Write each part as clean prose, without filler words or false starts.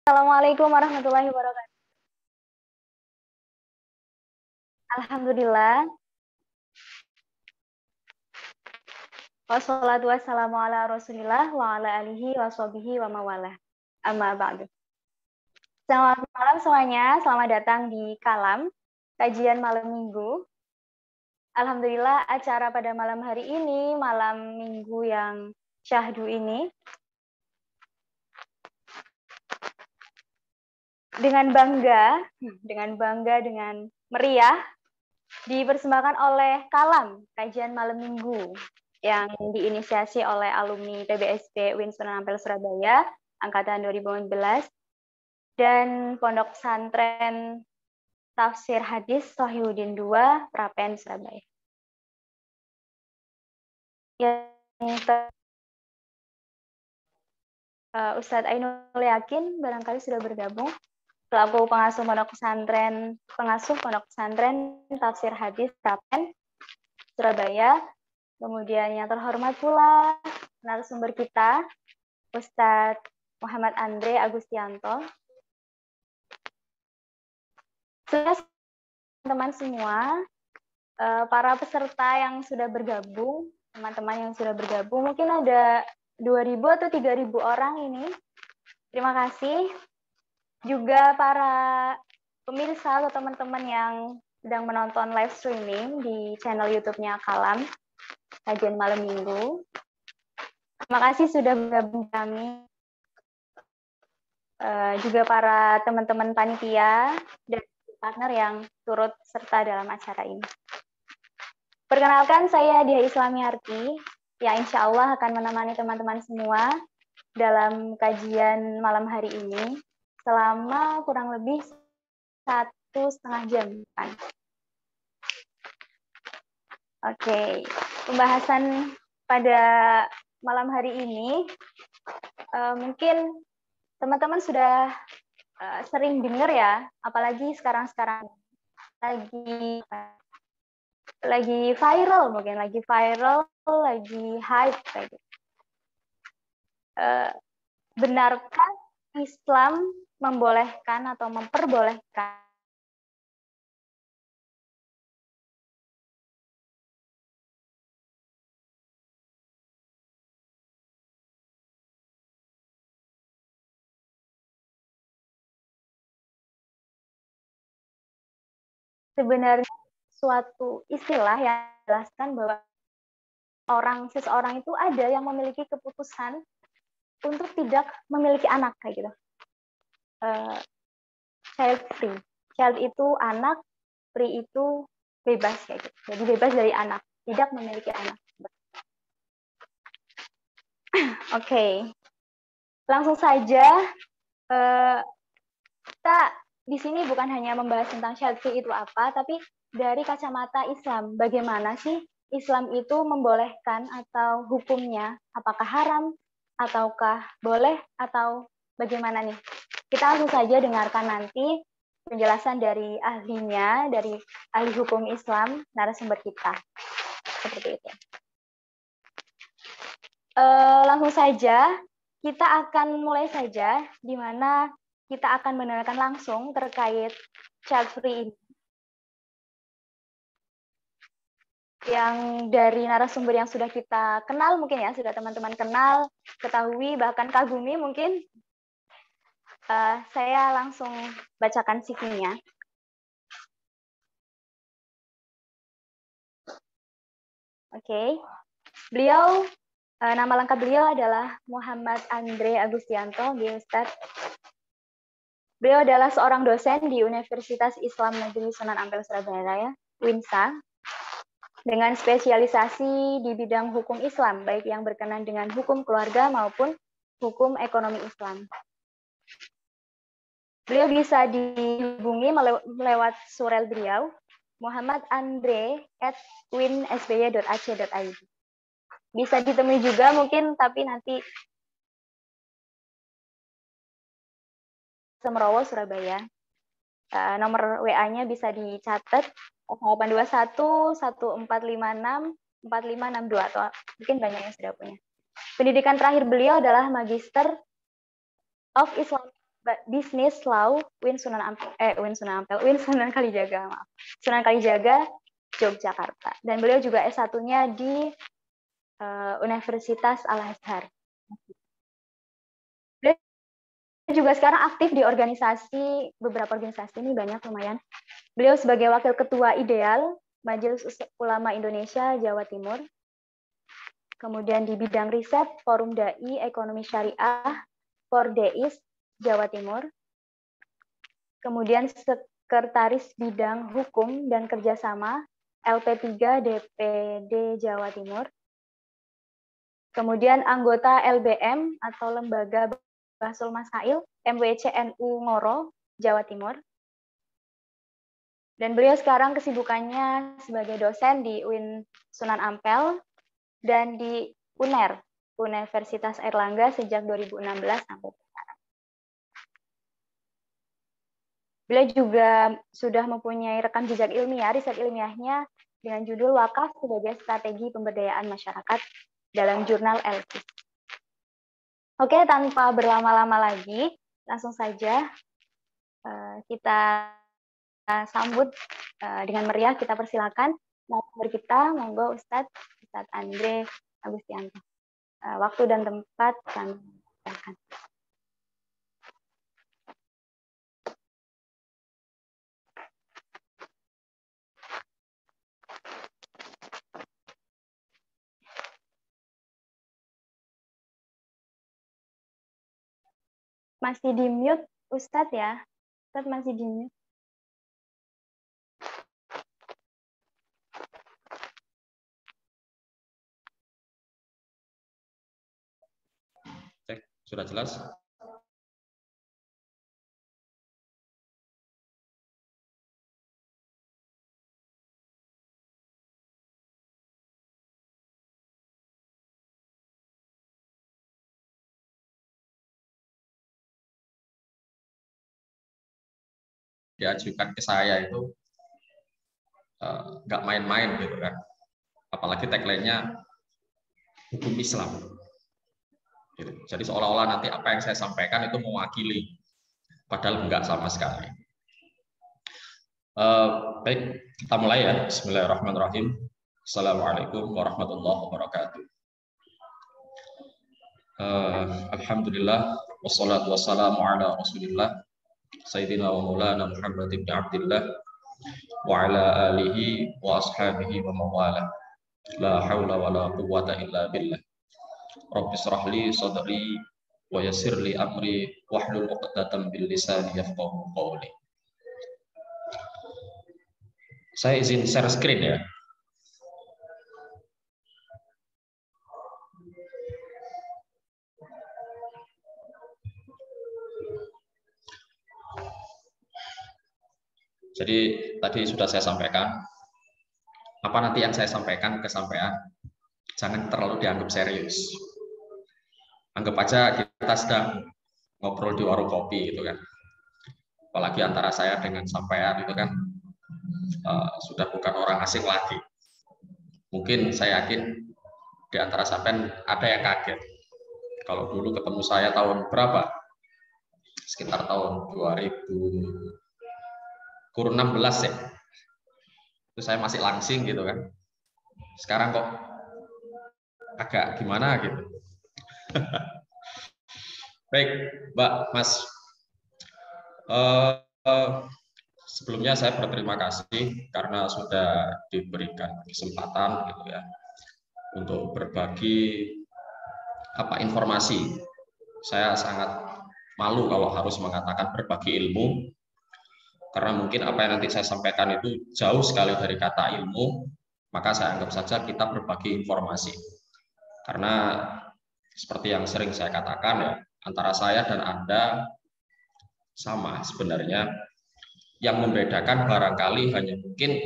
Assalamualaikum warahmatullahi wabarakatuh. Alhamdulillah. Wassalatu wassalamu ala Rasulillah wa ala alihi wa sahbihi wa mawalah. Amma ba'du. Selamat malam semuanya. Selamat datang di Kalam, kajian malam Minggu. Alhamdulillah acara pada malam hari ini, malam Minggu yang syahdu ini, dengan bangga, dengan meriah, dipersembahkan oleh Kalam, kajian malam Minggu, yang diinisiasi oleh alumni PBSD UIN Sunan Ampel Surabaya, angkatan 2015, dan Pondok Pesantren Tafsir Hadis Sohihuddin II, Prapen, Surabaya. Ustadz Ainul Yakin barangkali sudah bergabung, selaku pengasuh Pondok Pesantren Tafsir Hadis Prapen, Surabaya. Kemudian yang terhormat pula narasumber kita, Ustadz Muhammad Andre Agustianto. Teman-teman semua, para peserta yang sudah bergabung, teman-teman yang sudah bergabung, mungkin ada 2.000 atau 3.000 orang ini. Terima kasih. Juga para pemirsa atau teman-teman yang sedang menonton live streaming di channel YouTube-nya Kalam, kajian malam Minggu. Terima kasih sudah bergabung kami. Juga para teman-teman panitia dan partner yang turut serta dalam acara ini. Perkenalkan, saya Diah Islamiarti, yang insya Allah akan menemani teman-teman semua dalam kajian malam hari ini selama kurang lebih 1,5 jam. Oke, pembahasan pada malam hari ini mungkin teman-teman sudah sering dengar ya, apalagi sekarang-sekarang lagi viral, mungkin lagi hype kayak gitu. Benarkah Islam membolehkan atau memperbolehkan sebenarnya suatu istilah yang menjelaskan bahwa seseorang itu ada yang memiliki keputusan untuk tidak memiliki anak kayak gitu. Child free. Child itu anak, free itu bebas kayak gitu. Jadi bebas dari anak, tidak memiliki anak. Oke. Langsung saja, kita di sini bukan hanya membahas tentang child free itu apa, tapi dari kacamata Islam, bagaimana sih Islam itu membolehkan atau hukumnya, apakah haram, ataukah boleh, atau bagaimana nih? Kita langsung saja dengarkan nanti penjelasan dari ahlinya, dari ahli hukum Islam, narasumber kita. Seperti itu. Langsung saja, kita akan mulai saja, di mana kita akan mendengarkan langsung terkait child free ini. Yang dari narasumber yang sudah kita kenal mungkin ya, sudah teman-teman kenal, ketahui, bahkan kagumi mungkin. Saya langsung bacakan CV-nya. Oke. Beliau, nama lengkap beliau adalah Muhammad Andre Agustianto, Ustadz. Beliau adalah seorang dosen di Universitas Islam Negeri Sunan Ampel Surabaya, UINSA, dengan spesialisasi di bidang hukum Islam, baik yang berkenan dengan hukum keluarga maupun hukum ekonomi Islam. Beliau bisa dihubungi lewat surel beliau, muhammadandre@uinsby.ac.id. Bisa ditemui juga mungkin, tapi nanti Semerowo, Surabaya. Nomor WA-nya bisa dicatat 0821 1456 4562, atau mungkin banyak yang sudah punya. Pendidikan terakhir beliau adalah Magister of Islam Bisnis Law Win Sunan Kalijaga, maaf. Sunan Kalijaga, Yogyakarta. Dan beliau juga S1-nya di Universitas Al-Azhar. Beliau juga sekarang aktif di beberapa organisasi ini banyak lumayan. Beliau sebagai Wakil Ketua Ideal Majelis Ulama Indonesia Jawa Timur. Kemudian di bidang riset Forum Dai Ekonomi Syariah Fordeis Jawa Timur. Kemudian Sekretaris Bidang Hukum dan Kerjasama LP3 DPD Jawa Timur. Kemudian anggota LBM atau Lembaga Bahsul Masail MWCNU Ngoro, Jawa Timur. Dan beliau sekarang kesibukannya sebagai dosen di UIN Sunan Ampel dan di UNER, Universitas Airlangga sejak 2016 sampai sekarang. Beliau juga sudah mempunyai rekam jejak ilmiah, riset ilmiahnya dengan judul Wakaf sebagai Strategi Pemberdayaan Masyarakat dalam jurnal Elpis. Oke, tanpa berlama-lama lagi, langsung saja kita sambut dengan meriah, kita persilakan narasumber kita, monggo Ustadz Andre Agustianto. Waktu dan tempat kami silakan. Masih di mute Ustadz ya? Ustadz masih di mute. Cek, sudah jelas? Diajukan ke saya itu nggak main-main gitu kan, apalagi tagline-nya hukum Islam gitu. Jadi seolah-olah nanti apa yang saya sampaikan itu mewakili, padahal enggak sama sekali. Baik, kita mulai ya. Bismillahirrahmanirrahim. Assalamualaikum warahmatullahi wabarakatuh. Alhamdulillah wassalatu wassalamu ala Rasulillah Sayyidina wa Maulana Muhammad ibn Abdillah wa ala alihi wa ashabihi wa mawala. La haula wa la quwwata illa billah. Rabbi shrah li sadri wa yassir li amri wahlul 'uqdatam bil lisani yafqahu qawli. Saya izin share screen ya. Jadi tadi sudah saya sampaikan, apa nanti yang saya sampaikan kesampaian, jangan terlalu dianggap serius. Anggap aja kita sedang ngobrol di warung kopi gitu kan. Apalagi antara saya dengan sampean itu kan sudah bukan orang asing lagi. Mungkin saya yakin di antara sampean ada yang kaget. Kalau dulu ketemu saya tahun berapa? Sekitar tahun 2016 ya. Itu saya masih langsing gitu kan. Sekarang kok agak gimana gitu. Baik, Mbak, Mas. Sebelumnya saya berterima kasih karena sudah diberikan kesempatan gitu ya untuk berbagi informasi. Saya sangat malu kalau harus mengatakan berbagi ilmu, karena mungkin apa yang nanti saya sampaikan itu jauh sekali dari kata ilmu, maka saya anggap saja kita berbagi informasi. Karena seperti yang sering saya katakan ya, antara saya dan Anda sama sebenarnya. Yang membedakan barangkali hanya mungkin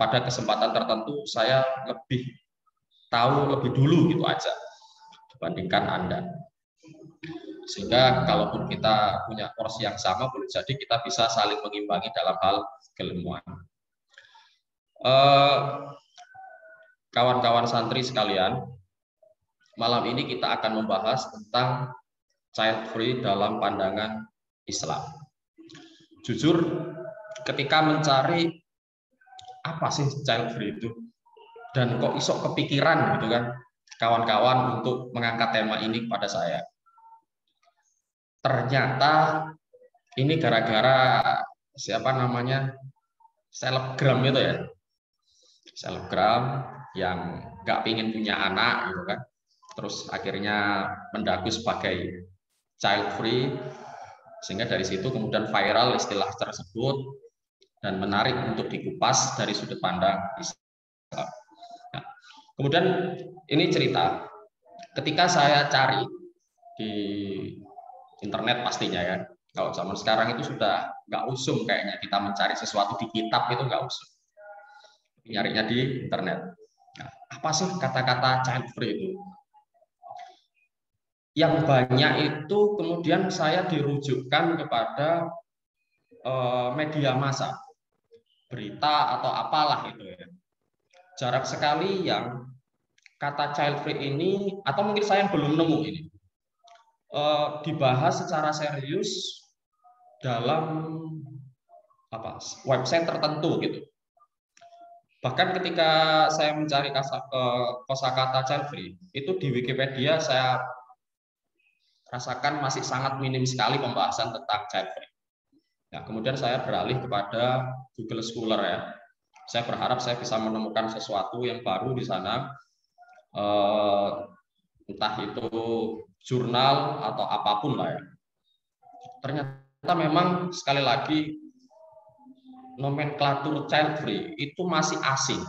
pada kesempatan tertentu saya lebih tahu lebih dulu gitu aja dibandingkan Anda. Sehingga kalaupun kita punya porsi yang sama, boleh jadi kita bisa saling mengimbangi dalam hal keilmuan. Kawan-kawan santri sekalian, malam ini kita akan membahas tentang child free dalam pandangan Islam. Jujur, ketika mencari apa sih child free itu, dan kok iso kepikiran gitu kan kawan-kawan untuk mengangkat tema ini kepada saya. Ternyata ini gara-gara siapa namanya, selebgram itu ya, selebgram yang nggak pingin punya anak gitu kan, terus akhirnya mendaku sebagai child free, sehingga dari situ kemudian viral istilah tersebut dan menarik untuk dikupas dari sudut pandang Islam. Nah, kemudian ini cerita ketika saya cari di internet pastinya ya. Kalau zaman sekarang itu sudah nggak usum kayaknya kita mencari sesuatu di kitab itu nggak usum. Nyarinya di internet. Nah, apa sih kata-kata child free itu? Yang banyak itu kemudian saya dirujukkan kepada media massa, berita atau apalah itu ya. Jarang sekali yang kata child free ini, atau mungkin saya yang belum nemu ini, dibahas secara serius dalam website tertentu gitu. Bahkan ketika saya mencari kosakata child free, itu di Wikipedia saya rasakan masih sangat minim sekali pembahasan tentang child free. Nah, kemudian saya beralih kepada Google Scholar ya. Saya berharap saya bisa menemukan sesuatu yang baru di sana, entah itu jurnal atau apapun lah ya. Ternyata memang sekali lagi nomenklatur child free itu masih asing.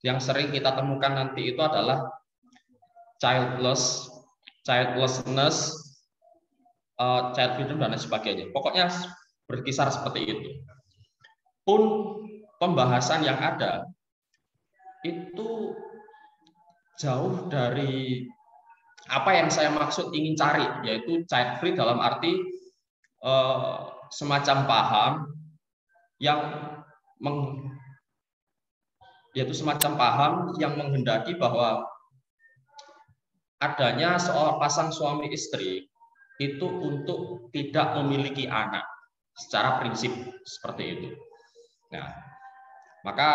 Yang sering kita temukan nanti itu adalah childlessness, child freedom dan lain sebagainya. Pokoknya berkisar seperti itu. Pun pembahasan yang ada itu jauh dari apa yang saya maksud ingin cari, yaitu child free dalam arti semacam paham yang menghendaki bahwa adanya seorang pasang suami istri itu untuk tidak memiliki anak secara prinsip seperti itu. Nah, maka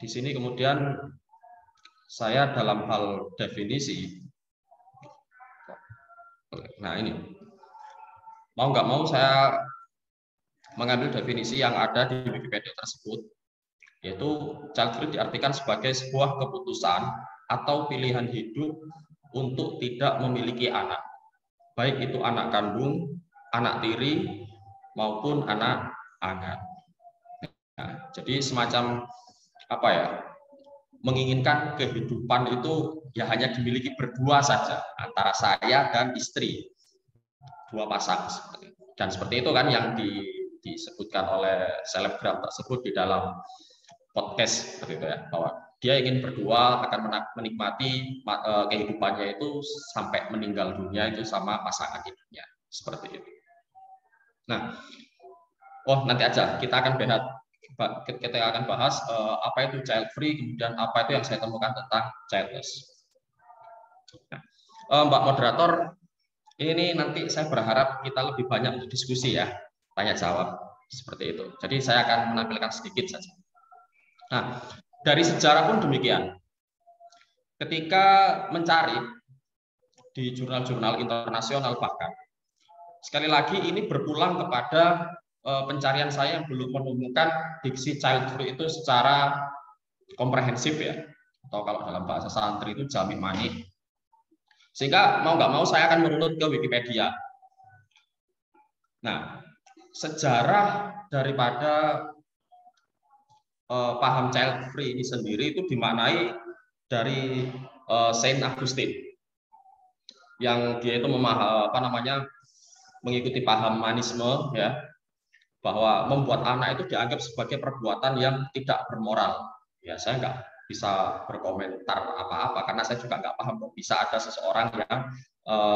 di sini kemudian saya dalam hal definisi, nah ini mau nggak mau saya mengambil definisi yang ada di Wikipedia tersebut, yaitu child free diartikan sebagai sebuah keputusan atau pilihan hidup untuk tidak memiliki anak, baik itu anak kandung, anak tiri, maupun anak angkat. Nah, jadi semacam apa ya, menginginkan kehidupan itu ya hanya dimiliki berdua saja antara saya dan istri, dua pasang. Dan seperti itu kan yang disebutkan oleh selebgram tersebut di dalam podcast seperti itu ya, bahwa dia ingin berdua akan menikmati kehidupannya itu sampai meninggal dunia itu sama pasangan hidupnya seperti itu. Nah, nanti aja kita akan bahas apa itu child free, kemudian apa itu yang saya temukan tentang childless. Nah, Mbak Moderator, ini nanti saya berharap kita lebih banyak untuk diskusi ya, tanya jawab seperti itu. Jadi saya akan menampilkan sedikit saja. Nah, dari sejarah pun demikian. Ketika mencari di jurnal-jurnal internasional bahkan, sekali lagi ini berulang kepada pencarian saya yang belum menemukan diksi child free itu secara komprehensif ya, atau kalau dalam bahasa santri itu jami manik. Sehingga mau nggak mau saya akan merunut ke Wikipedia. Nah, sejarah daripada paham child free ini sendiri itu dimaknai dari Saint Augustine, yang dia itu mengikuti paham manisme ya, bahwa membuat anak itu dianggap sebagai perbuatan yang tidak bermoral. Ya, saya nggak bisa berkomentar apa-apa karena saya juga nggak paham kok bisa ada seseorang yang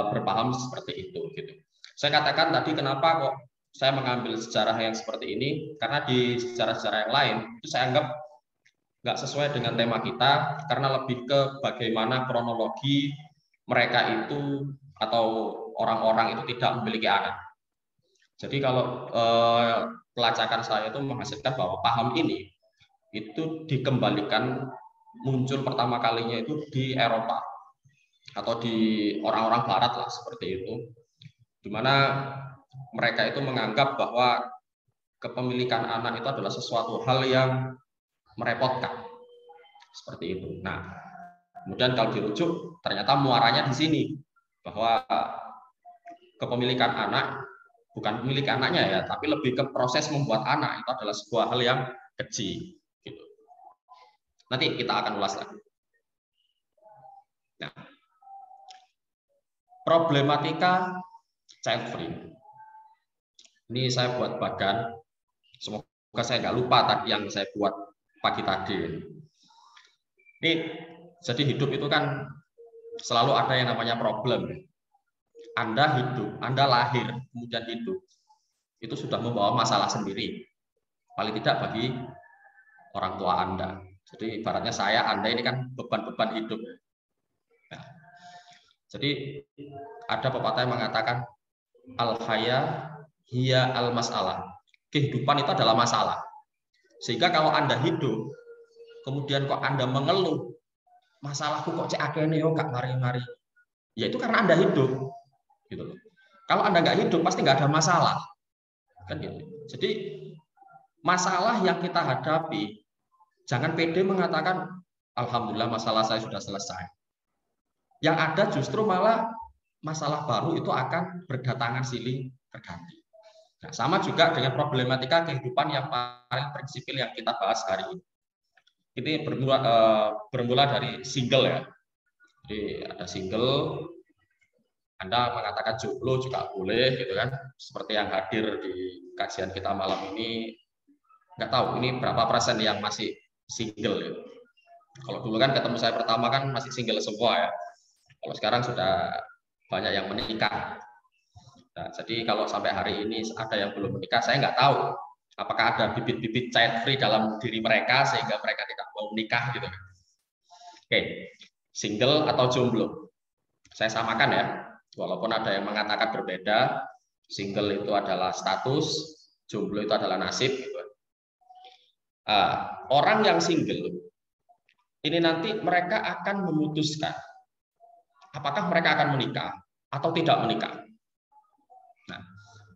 berpaham seperti itu gitu. Saya katakan tadi kenapa kok saya mengambil sejarah yang seperti ini, karena di sejarah-sejarah yang lain itu saya anggap nggak sesuai dengan tema kita, karena lebih ke bagaimana kronologi mereka itu atau orang-orang itu tidak memiliki anak. Jadi kalau pelacakan saya itu menghasilkan bahwa paham ini itu dikembalikan muncul pertama kalinya itu di Eropa atau di orang-orang Barat lah seperti itu, di mana mereka itu menganggap bahwa kepemilikan anak itu adalah sesuatu hal yang merepotkan seperti itu. Nah, kemudian kalau dirujuk ternyata muaranya di sini bahwa kepemilikan anak bukan milik anaknya ya, tapi lebih ke proses membuat anak itu adalah sebuah hal yang keji. Gitu. Nanti kita akan ulas lagi. Nah, problematika child free. Ini saya buat bagan. Semoga saya nggak lupa tadi yang saya buat pagi tadi. Ini jadi hidup itu kan selalu ada yang namanya problem. Anda hidup, Anda lahir, kemudian hidup, itu sudah membawa masalah sendiri. Paling tidak bagi orang tua Anda. Jadi ibaratnya saya, Anda ini kan beban-beban hidup. Nah, jadi ada pepatah yang mengatakan al-haya hiya al-masalah. Kehidupan itu adalah masalah. Sehingga kalau Anda hidup, kemudian kok Anda mengeluh, masalahku kok cek akene yo gak mari-mari. Ya itu karena Anda hidup. Gitu loh. Kalau Anda nggak hidup pasti nggak ada masalah, kan gitu. Jadi masalah yang kita hadapi, jangan pede mengatakan alhamdulillah masalah saya sudah selesai. Yang ada justru malah masalah baru itu akan berdatangan silih berganti. Nah, sama juga dengan problematika kehidupan yang paling prinsipil yang kita bahas hari ini. Ini bermula dari single ya. Jadi ada single. Anda mengatakan jomblo juga boleh gitu kan, seperti yang hadir di kajian kita malam ini, nggak tahu ini berapa persen yang masih single ya. Kalau dulu kan ketemu saya pertama kan masih single semua ya, kalau sekarang sudah banyak yang menikah. Nah, jadi kalau sampai hari ini ada yang belum menikah, saya nggak tahu apakah ada bibit-bibit child free dalam diri mereka sehingga mereka tidak mau menikah gitu. Oke, single atau jomblo, saya samakan ya. Walaupun ada yang mengatakan berbeda, single itu adalah status, jomblo itu adalah nasib. Gitu. Orang yang single, ini nanti mereka akan memutuskan apakah mereka akan menikah atau tidak menikah. Nah,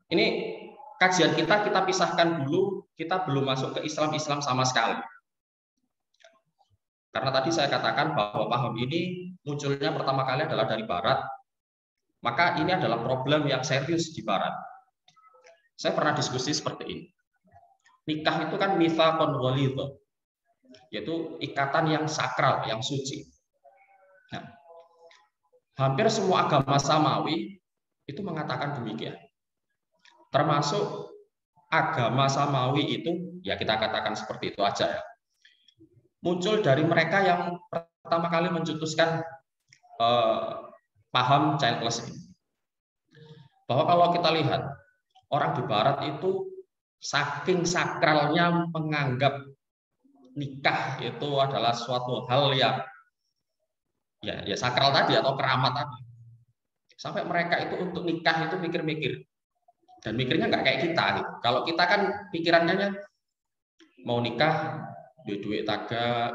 ini kajian kita pisahkan dulu, kita belum masuk ke Islam sama sekali. Karena tadi saya katakan bahwa paham ini munculnya pertama kali adalah dari Barat, maka ini adalah problem yang serius di Barat. Saya pernah diskusi seperti ini. Nikah itu kan mitsaqun ghalidh, yaitu ikatan yang sakral, yang suci. Nah, hampir semua agama samawi itu mengatakan demikian. Termasuk agama samawi itu, ya kita katakan seperti itu aja ya. Muncul dari mereka yang pertama kali mencetuskan paham childless ini. Bahwa kalau kita lihat orang di Barat itu saking sakralnya menganggap nikah itu adalah suatu hal yang ya sakral tadi atau keramat tadi. Sampai mereka itu untuk nikah itu mikir-mikir. Dan mikirnya nggak kayak kita. Gitu. Kalau kita kan pikirannya mau nikah, duit taga,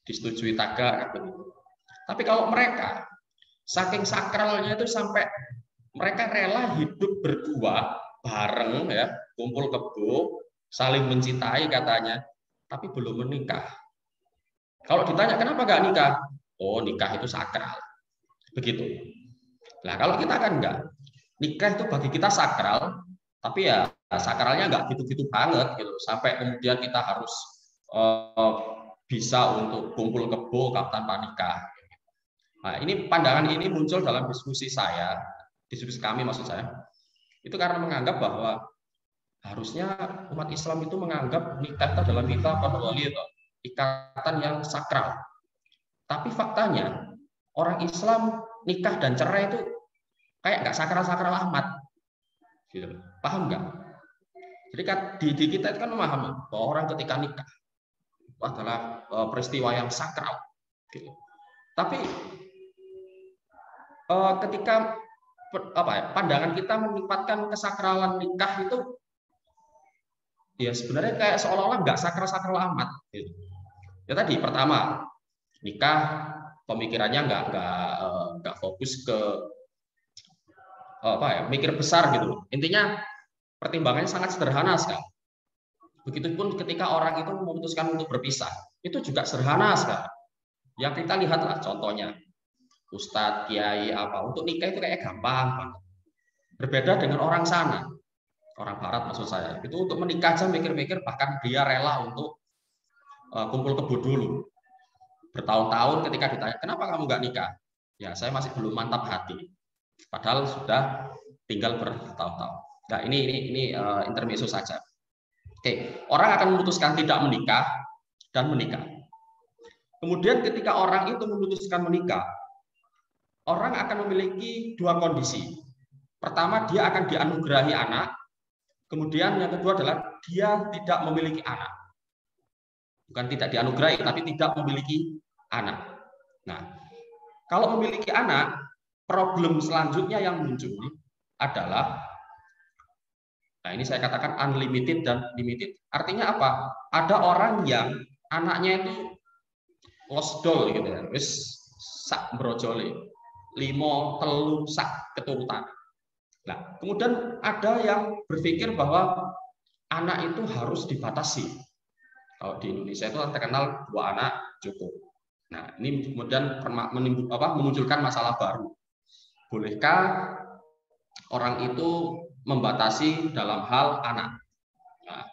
disetujui taga. Gitu. Tapi kalau mereka saking sakralnya itu sampai mereka rela hidup berdua bareng ya, kumpul kebo, saling mencintai katanya, tapi belum menikah. Kalau ditanya kenapa nggak nikah? Oh, nikah itu sakral. Begitu. Nah, kalau kita kan enggak. Nikah itu bagi kita sakral, tapi ya sakralnya nggak gitu-gitu banget gitu. Sampai kemudian kita harus bisa untuk kumpul kebo tanpa nikah. Nah, ini pandangan ini muncul dalam diskusi saya, diskusi kami maksud saya. Itu karena menganggap bahwa harusnya umat Islam itu menganggap nikah adalah mitsaqun ghalidh, ikatan yang sakral. Tapi faktanya orang Islam nikah dan cerai itu kayak nggak sakral-sakral amat. Gitu. Paham nggak? Jadi kan di kita itu kan memahami bahwa orang ketika nikah adalah peristiwa yang sakral. Gitu. Tapi ketika pandangan kita menempatkan kesakralan nikah itu ya sebenarnya kayak seolah-olah nggak sakral-sakral amat. Gitu. Ya tadi pertama nikah pemikirannya nggak fokus ke mikir besar gitu. Intinya pertimbangannya sangat sederhana sekali. Begitupun ketika orang itu memutuskan untuk berpisah, itu juga sederhana sekali. Yang kita lihatlah contohnya, Ustadz, Kiai, untuk nikah itu kayak gampang banget. Berbeda dengan orang sana, orang Barat maksud saya. Itu untuk menikah aja mikir-mikir, bahkan dia rela untuk kumpul kebo dulu. Bertahun-tahun ketika ditanya, kenapa kamu nggak nikah? Ya saya masih belum mantap hati. Padahal sudah tinggal bertahun-tahun. Nah ini intermezzo saja. Oke, orang akan memutuskan tidak menikah dan menikah. Kemudian ketika orang itu memutuskan menikah, orang akan memiliki dua kondisi. Pertama, dia akan dianugerahi anak. Kemudian yang kedua adalah dia tidak memiliki anak. Bukan tidak dianugerahi, tapi tidak memiliki anak. Nah, kalau memiliki anak, problem selanjutnya yang muncul adalah, nah ini saya katakan unlimited dan limited. Artinya apa? Ada orang yang anaknya itu losdol gitu ya, wis sak brojole, 5 telu sak keturutan. Nah, kemudian ada yang berpikir bahwa anak itu harus dibatasi. Kalau di Indonesia itu terkenal 2 anak cukup. Nah, ini kemudian memunculkan masalah baru. Bolehkah orang itu membatasi dalam hal anak? Nah,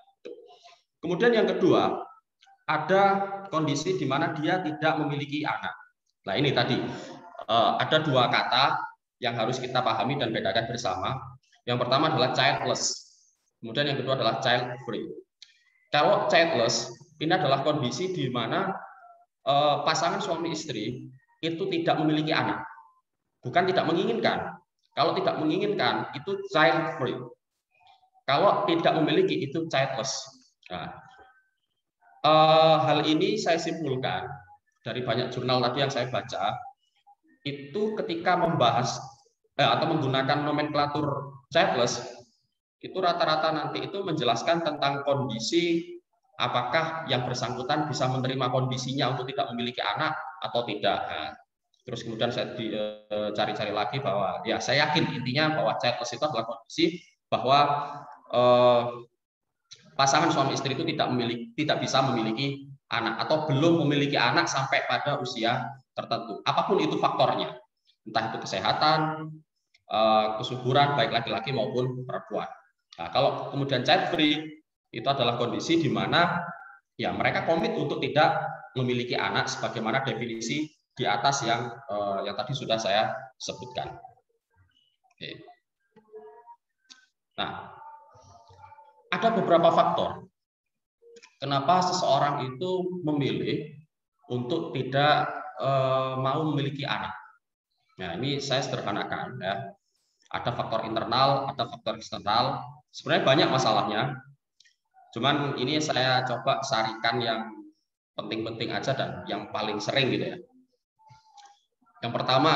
kemudian yang kedua, ada kondisi di mana dia tidak memiliki anak. Nah, ini tadi ada 2 kata yang harus kita pahami dan bedakan bersama. Yang pertama adalah childless. Kemudian yang kedua adalah child free. Kalau childless, ini adalah kondisi di mana pasangan suami istri itu tidak memiliki anak. Bukan tidak menginginkan. Kalau tidak menginginkan, itu child free. Kalau tidak memiliki, itu childless. Nah, hal ini saya simpulkan dari banyak jurnal tadi yang saya baca, itu ketika membahas atau menggunakan nomenklatur childless, itu rata-rata nanti itu menjelaskan tentang kondisi apakah yang bersangkutan bisa menerima kondisinya untuk tidak memiliki anak atau tidak. Nah, terus kemudian saya cari-cari lagi bahwa ya saya yakin intinya bahwa childless itu adalah kondisi bahwa pasangan suami istri itu tidak bisa memiliki anak atau belum memiliki anak sampai pada usia tertentu. Apapun itu faktornya, entah itu kesehatan, kesuburan baik laki-laki maupun perempuan. Nah, kalau kemudian child free itu adalah kondisi di mana ya mereka komit untuk tidak memiliki anak sebagaimana definisi di atas yang tadi sudah saya sebutkan. Oke. Nah, ada beberapa faktor kenapa seseorang itu memilih untuk tidak mau memiliki anak. Nah, ini saya sederhanakan ya. Ada faktor internal, ada faktor eksternal. Sebenarnya banyak masalahnya. Cuman ini saya coba sarikan yang penting-penting aja dan yang paling sering gitu ya. Yang pertama,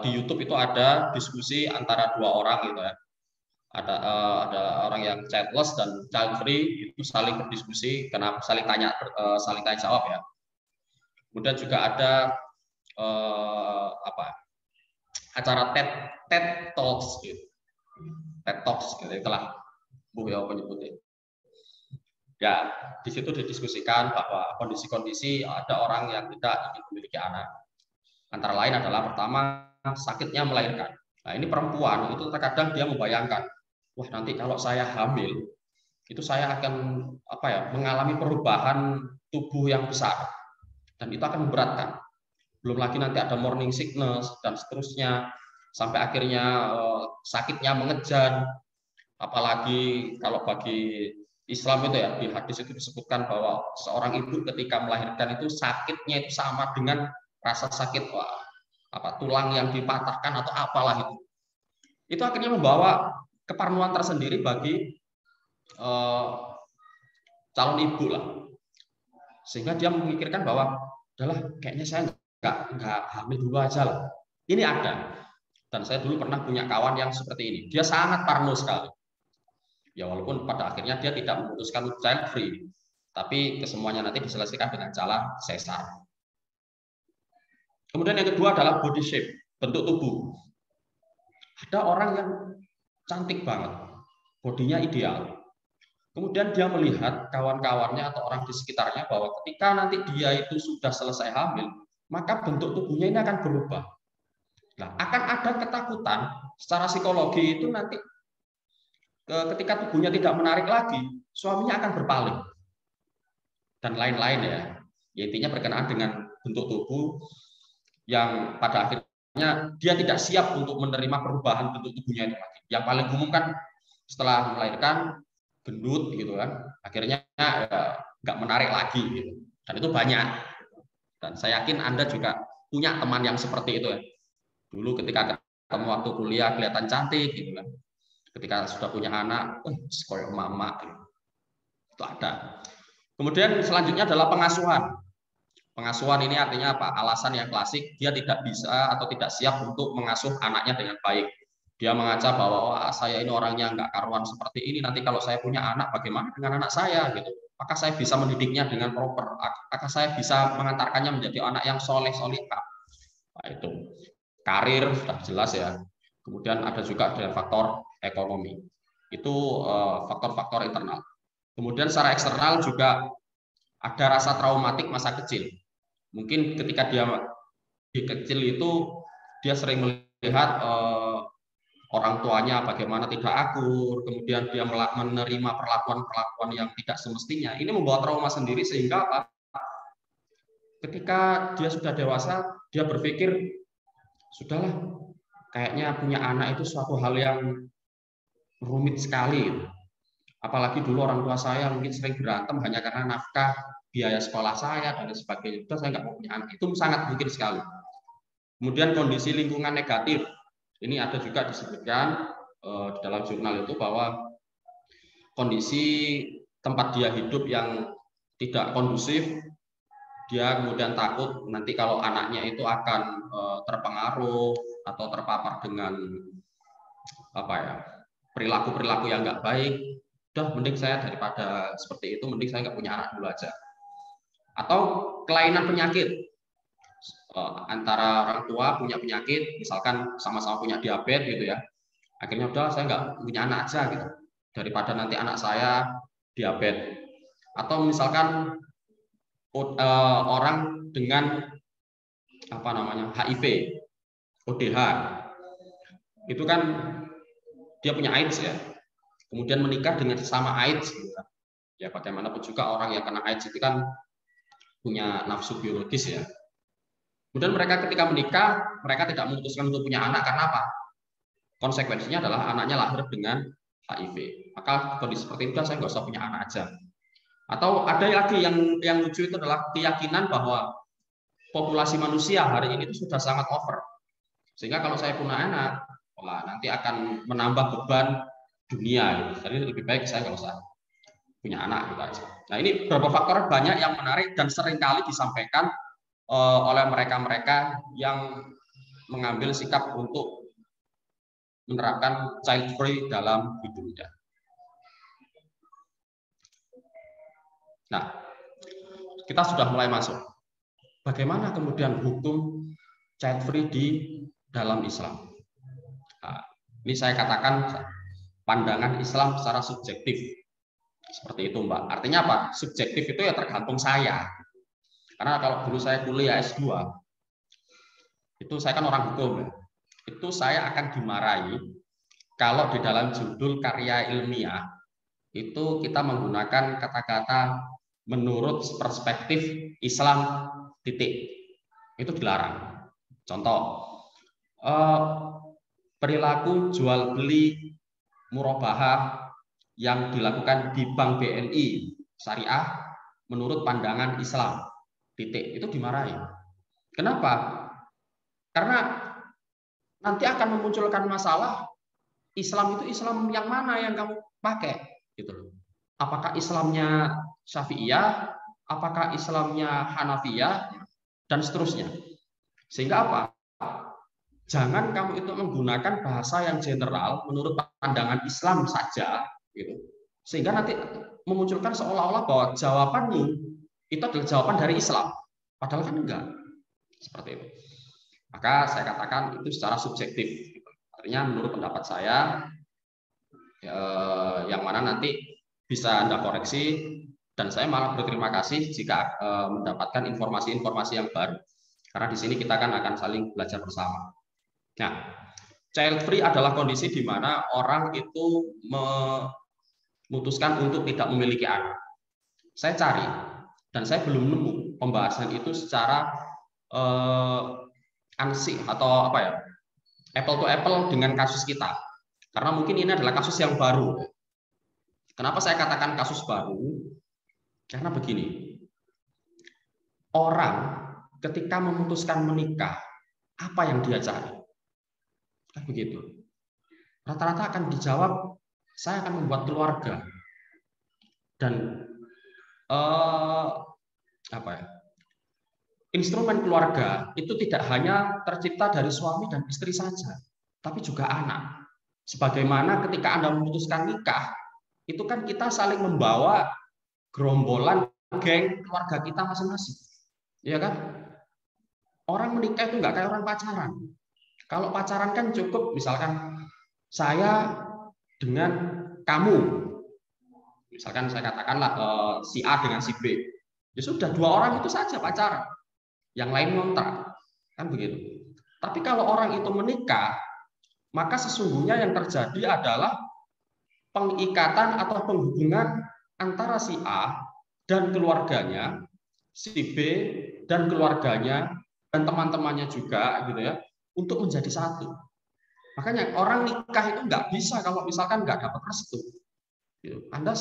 di YouTube itu ada diskusi antara 2 orang gitu ya. Ada orang yang childless dan child free itu saling berdiskusi, kenapa saling tanya jawab ya. Kemudian juga ada acara TED Talks gitu. TED Talks gitu itulah Bu ya penyebutnya. Ya, di situ didiskusikan bahwa kondisi-kondisi ada orang yang tidak ingin memiliki anak. Antara lain adalah pertama sakitnya melahirkan. Nah, ini perempuan itu terkadang dia membayangkan, wah nanti kalau saya hamil itu saya akan mengalami perubahan tubuh yang besar dan itu akan memberatkan. Belum lagi nanti ada morning sickness dan seterusnya sampai akhirnya sakitnya mengejar. Apalagi kalau bagi Islam itu ya di hadis itu disebutkan bahwa seorang ibu ketika melahirkan itu sakitnya itu sama dengan rasa sakit tulang yang dipatahkan atau apalah itu. Itu akhirnya membawa keparnoan tersendiri bagi calon ibu lah. Sehingga dia memikirkan bahwa adalah kayaknya saya nggak hamil dulu aja lah. Ini ada. Dan saya dulu pernah punya kawan yang seperti ini. Dia sangat parno sekali. Ya walaupun pada akhirnya dia tidak memutuskan child free, tapi kesemuanya nanti diselesaikan dengan cara sesar. Kemudian yang kedua adalah body shape, bentuk tubuh. Ada orang yang cantik banget, bodinya ideal. Kemudian dia melihat kawan-kawannya atau orang di sekitarnya bahwa ketika nanti dia itu sudah selesai hamil, maka bentuk tubuhnya ini akan berubah. Nah, akan ada ketakutan secara psikologi itu nanti ketika tubuhnya tidak menarik lagi, suaminya akan berpaling. Dan lain-lain ya. Ya intinya berkenaan dengan bentuk tubuh yang pada akhirnya dia tidak siap untuk menerima perubahan bentuk tubuhnya itu lagi. Yang paling umum kan setelah melahirkan gendut gitu kan, akhirnya nggak menarik lagi gitu. Dan itu banyak. Dan saya yakin Anda juga punya teman yang seperti itu ya. Dulu ketika ketemu waktu kuliah kelihatan cantik gitu kan. Ketika sudah punya anak, sekolah mama gitu. Itu ada. Kemudian selanjutnya adalah pengasuhan. Pengasuhan ini artinya apa? Alasan yang klasik, dia tidak bisa atau tidak siap untuk mengasuh anaknya dengan baik. Dia mengaca bahwa wah, saya ini orangnya nggak karuan seperti ini, nanti kalau saya punya anak bagaimana dengan anak saya gitu. Apakah saya bisa mendidiknya dengan proper? Apakah saya bisa mengantarkannya menjadi anak yang soleh-solihah? Nah, itu. Karir sudah jelas ya. Kemudian ada juga dengan faktor ekonomi. Itu faktor-faktor internal. Kemudian secara eksternal juga ada rasa traumatik masa kecil. Mungkin ketika dia di kecil itu dia sering melihat orang tuanya bagaimana tidak akur, kemudian dia menerima perlakuan-perlakuan yang tidak semestinya. Ini membawa trauma sendiri sehingga apa? Ketika dia sudah dewasa, dia berpikir sudahlah, kayaknya punya anak itu suatu hal yang rumit sekali. Apalagi dulu orang tua saya mungkin sering berantem hanya karena nafkah, biaya sekolah saya, dan sebagainya. Sudah saya nggak mau punya anak. Itu sangat mungkin sekali. Kemudian kondisi lingkungan negatif. Ini ada juga disebutkan di dalam jurnal itu bahwa kondisi tempat dia hidup yang tidak kondusif, dia kemudian takut nanti kalau anaknya itu akan terpengaruh atau terpapar dengan apa ya, perilaku-perilaku yang nggak baik. Udah mending saya daripada seperti itu, mending saya nggak punya anak dulu aja. Atau kelainan penyakit, antara orang tua punya penyakit, misalkan sama-sama punya diabetes gitu ya, akhirnya udah saya nggak punya anak aja gitu, daripada nanti anak saya diabetes. Atau misalkan orang dengan apa namanya HIV, ODH, itu kan dia punya AIDS ya, kemudian menikah dengan sesama AIDS gitu kan. Ya bagaimanapun juga orang yang kena AIDS itu kan punya nafsu biologis ya. Kemudian mereka ketika menikah, mereka tidak memutuskan untuk punya anak karena apa? Konsekuensinya adalah anaknya lahir dengan HIV. Maka kondisi seperti itu saya nggak usah punya anak aja. Atau ada lagi yang lucu itu adalah keyakinan bahwa populasi manusia hari ini itu sudah sangat over. Sehingga kalau saya punya anak, wah, nanti akan menambah beban dunia. Gitu. Jadi lebih baik saya nggak usah punya anak gitu aja. Nah ini beberapa faktor banyak yang menarik dan seringkali disampaikan oleh mereka-mereka yang mengambil sikap untuk menerapkan child free dalam hidupnya. Nah, kita sudah mulai masuk. Bagaimana kemudian hukum child free di dalam Islam? Nah, ini saya katakan pandangan Islam secara subjektif. Seperti itu, Mbak. Artinya apa? Subjektif itu ya tergantung saya. Karena kalau dulu saya kuliah S2, itu saya kan orang hukum ya. Itu saya akan dimarahi kalau di dalam judul karya ilmiah itu kita menggunakan kata-kata menurut perspektif Islam titik. Itu dilarang. Contoh, perilaku jual beli murabahah yang dilakukan di Bank BNI Syariah menurut pandangan Islam titik, itu dimarahi. Kenapa? Karena nanti akan memunculkan masalah Islam itu Islam yang mana yang kamu pakai gitu. Apakah Islamnya Syafi'iyah, apakah Islamnya Hanafiyah dan seterusnya. Sehingga apa? jangan kamu itu menggunakan bahasa yang general menurut pandangan Islam saja, gitu. Sehingga nanti memunculkan seolah-olah bahwa jawabanmu itu adalah jawaban dari Islam, padahal kan enggak, seperti itu. Maka saya katakan itu secara subjektif. Artinya menurut pendapat saya, yang mana nanti bisa Anda koreksi, dan saya malah berterima kasih jika mendapatkan informasi-informasi yang baru. Karena di sini kita akan saling belajar bersama. Nah, child free adalah kondisi di mana orang itu memutuskan untuk tidak memiliki anak. Saya cari, dan saya belum nemu pembahasan itu secara ansih atau apa ya, apple to apple dengan kasus kita. Karena mungkin ini adalah kasus yang baru. Kenapa saya katakan kasus baru? Karena begini, orang ketika memutuskan menikah, apa yang dia cari? Kan begitu. Rata-rata akan dijawab, saya akan membuat keluarga. Dan apa ya? Instrumen keluarga itu tidak hanya tercipta dari suami dan istri saja, tapi juga anak. Sebagaimana ketika Anda memutuskan nikah, itu kan kita saling membawa gerombolan geng keluarga kita masing-masing. Iya kan? Orang menikah itu nggak kayak orang pacaran. Kalau pacaran kan cukup misalkan saya dengan kamu. Misalkan saya katakanlah si A dengan si B. Ya sudah, 2 orang itu saja pacaran. Yang lain ngontrak. Kan begitu. Tapi kalau orang itu menikah, maka sesungguhnya yang terjadi adalah pengikatan atau penghubungan antara si A dan keluarganya, si B dan keluarganya, dan teman-temannya juga, gitu ya, untuk menjadi satu. Makanya orang nikah itu nggak bisa kalau misalkan nggak dapat restu. Anda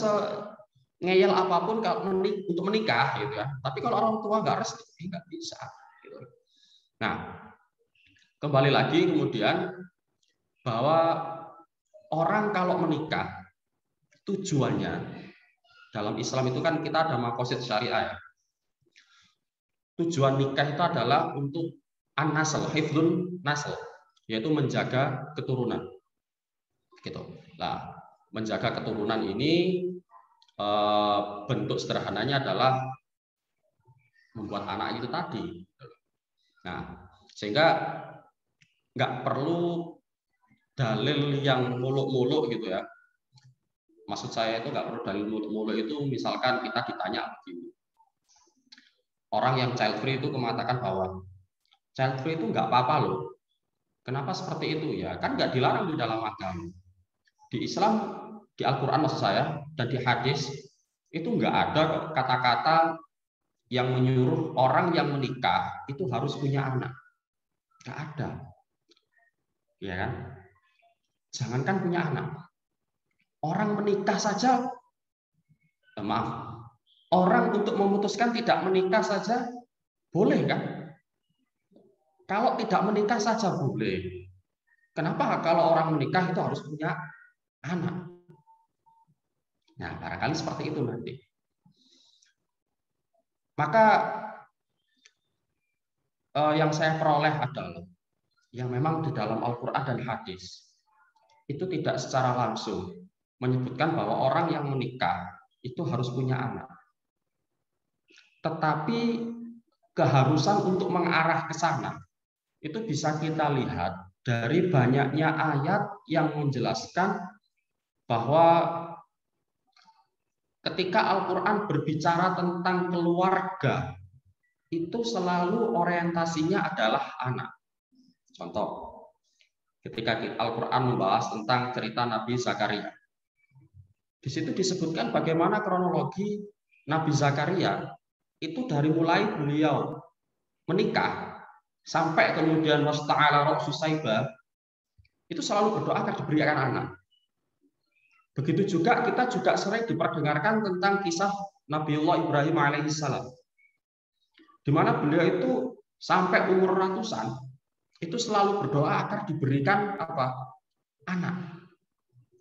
ngeyel apapun untuk menikah, gitu ya. Tapi kalau orang tua nggak restu, nggak bisa. Gitu. Nah, kembali lagi kemudian bahwa orang kalau menikah tujuannya dalam Islam itu kan kita ada maqasid syariah. Ya. Tujuan nikah itu adalah untuk an-nasl, hifdzun nasl, yaitu menjaga keturunan. Gitu. Nah, menjaga keturunan ini bentuk sederhananya adalah membuat anak itu tadi. Nah, sehingga nggak perlu dalil yang muluk-muluk gitu ya. Maksud saya itu nggak perlu dalil muluk-muluk itu, misalkan kita ditanya begini. Orang yang child free itu mengatakan bahwa child free itu nggak apa-apa loh. Kenapa seperti itu? Ya kan nggak dilarang di dalam agama. Di Islam, di Al-Quran maksud saya, dan di hadis itu nggak ada kata-kata yang menyuruh orang yang menikah itu harus punya anak. Nggak ada. Ya kan? Jangankan punya anak. Orang menikah saja, maaf, orang untuk memutuskan tidak menikah saja boleh kan? Kalau tidak menikah saja boleh. Kenapa kalau orang menikah itu harus punya anak? Nah, barangkali seperti itu nanti. Maka yang saya peroleh adalah yang memang di dalam Al-Quran dan hadis itu tidak secara langsung menyebutkan bahwa orang yang menikah itu harus punya anak. Tetapi keharusan untuk mengarah ke sana itu bisa kita lihat dari banyaknya ayat yang menjelaskan bahwa ketika Al-Quran berbicara tentang keluarga, itu selalu orientasinya adalah anak. Contoh, ketika Al-Quran membahas tentang cerita Nabi Zakaria, di situ disebutkan bagaimana kronologi Nabi Zakaria itu dari mulai beliau menikah sampai kemudian wasta'ala ra'su saibah, itu selalu berdoa agar diberikan anak. Begitu juga kita juga sering diperdengarkan tentang kisah Nabiullah Ibrahim alaihissalam, di mana beliau itu sampai umur ratusan itu selalu berdoa agar diberikan apa? Anak.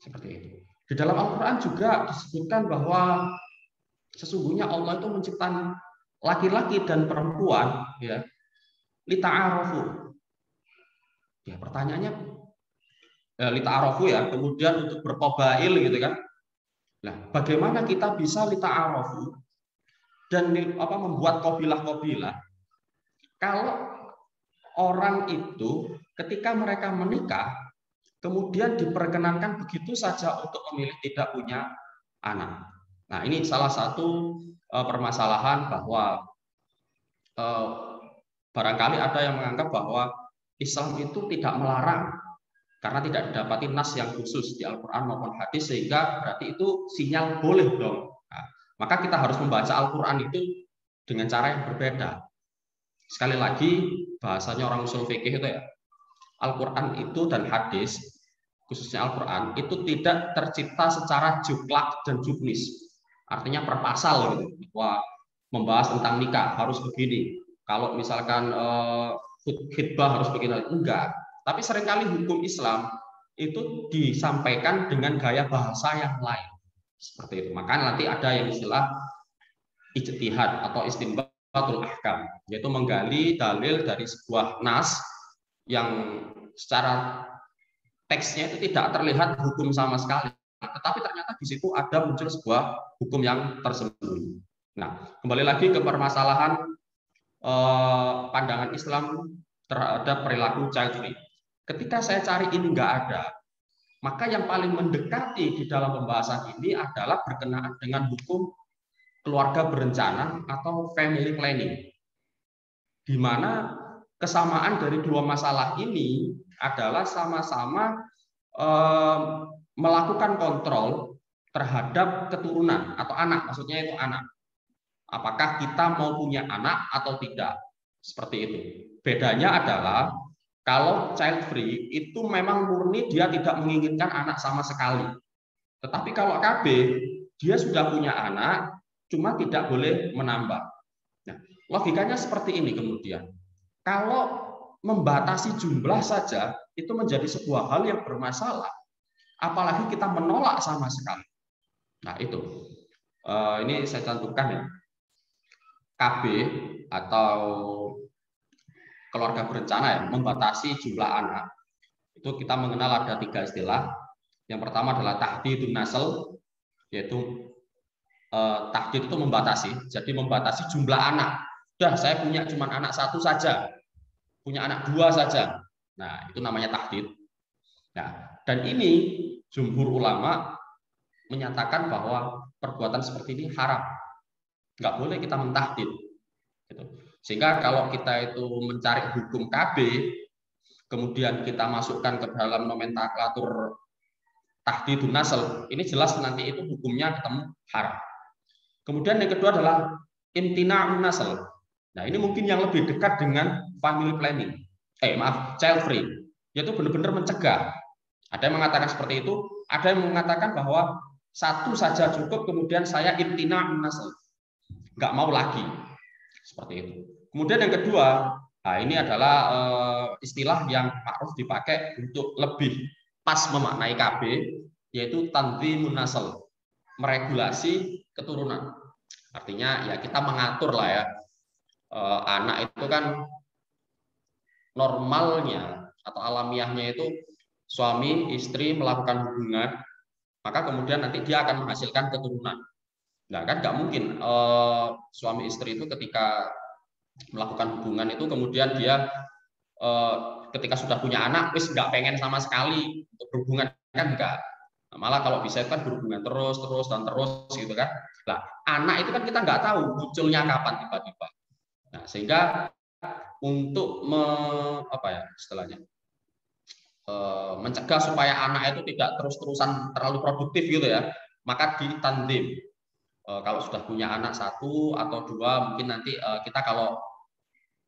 Seperti itu. Di dalam Al-Quran juga disebutkan bahwa sesungguhnya Allah itu menciptakan laki-laki dan perempuan, ya, lita'arufu, Ya, pertanyaannya lita'arofu ya, kemudian untuk berqabail gitu kan. Nah, bagaimana kita bisa lita'arofu dan membuat qabilah-qabilah kalau orang itu ketika mereka menikah kemudian diperkenankan begitu saja untuk memilih tidak punya anak. Nah, ini salah satu permasalahan bahwa barangkali ada yang menganggap bahwa Islam itu tidak melarang karena tidak didapati nas yang khusus di Al-Quran maupun hadis, sehingga berarti itu sinyal boleh dong. Nah, maka kita harus membaca Al-Quran itu dengan cara yang berbeda. Sekali lagi, bahasanya orang usul fikih itu ya, Al-Quran itu dan hadis, khususnya Al-Quran, itu tidak tercipta secara juklak dan juknis. Artinya per pasal gitu. Wah, membahas tentang nikah harus begini. Kalau misalkan khitbah harus begini, enggak. Tapi seringkali hukum Islam itu disampaikan dengan gaya bahasa yang lain. Seperti itu. Maka nanti ada yang istilah ijtihad atau istinbatul ahkam, yaitu menggali dalil dari sebuah nas yang secara teksnya itu tidak terlihat hukum sama sekali, tetapi ternyata di situ ada muncul sebuah hukum yang tersembunyi. Nah, kembali lagi ke permasalahan pandangan Islam terhadap perilaku child free. Ketika saya cari ini nggak ada, maka yang paling mendekati di dalam pembahasan ini adalah berkenaan dengan hukum keluarga berencana atau family planning, di mana kesamaan dari dua masalah ini adalah sama-sama melakukan kontrol terhadap keturunan atau anak, maksudnya itu anak. Apakah kita mau punya anak atau tidak? Seperti itu. Bedanya adalah kalau child free itu memang murni dia tidak menginginkan anak sama sekali. Tetapi kalau KB dia sudah punya anak, cuma tidak boleh menambah. Nah, logikanya seperti ini kemudian. Kalau membatasi jumlah saja itu menjadi sebuah hal yang bermasalah, apalagi kita menolak sama sekali. Nah, itu. Ini saya cantumkan ya. KB atau keluarga berencana ya, membatasi jumlah anak. Itu kita mengenal ada 3 istilah. Yang pertama adalah tahdidun nasl, yaitu tahdid itu membatasi, jadi membatasi jumlah anak. Sudah, saya punya cuma anak 1 saja, punya anak 2 saja. Nah, itu namanya tahdid. Nah, dan ini jumhur ulama menyatakan bahwa perbuatan seperti ini haram. Nggak boleh kita mentahdid. Gitu. Sehingga kalau kita itu mencari hukum KB, kemudian kita masukkan ke dalam nomenklatur tahdidun nasl, ini jelas nanti itu hukumnya ketemu haram. Kemudian yang kedua adalah imtina'un nasl. Nah, ini mungkin yang lebih dekat dengan family planning. Child free. Yaitu benar-benar mencegah. Ada yang mengatakan seperti itu, ada yang mengatakan bahwa 1 saja cukup, kemudian saya imtina'un nasl. Nggak mau lagi. Seperti itu. Kemudian yang kedua, nah ini adalah istilah yang ma'ruf dipakai untuk lebih pas memaknai KB, yaitu tanzimun nasl, meregulasi keturunan. Artinya ya kita mengatur lah ya, anak itu kan normalnya atau alamiahnya itu suami istri melakukan hubungan, maka kemudian nanti dia akan menghasilkan keturunan. Nah, kan nggak mungkin suami istri itu ketika melakukan hubungan itu kemudian dia ketika sudah punya anak wis nggak pengen sama sekali untuk berhubungan, kan enggak. Nah, malah kalau bisa kan berhubungan terus gitu kan. Nah, anak itu kan kita nggak tahu munculnya kapan tiba-tiba. Nah, sehingga untuk mencegah supaya anak itu tidak terus-terusan terlalu produktif gitu ya, maka ditandim. Kalau sudah punya anak 1 atau 2, mungkin nanti kita kalau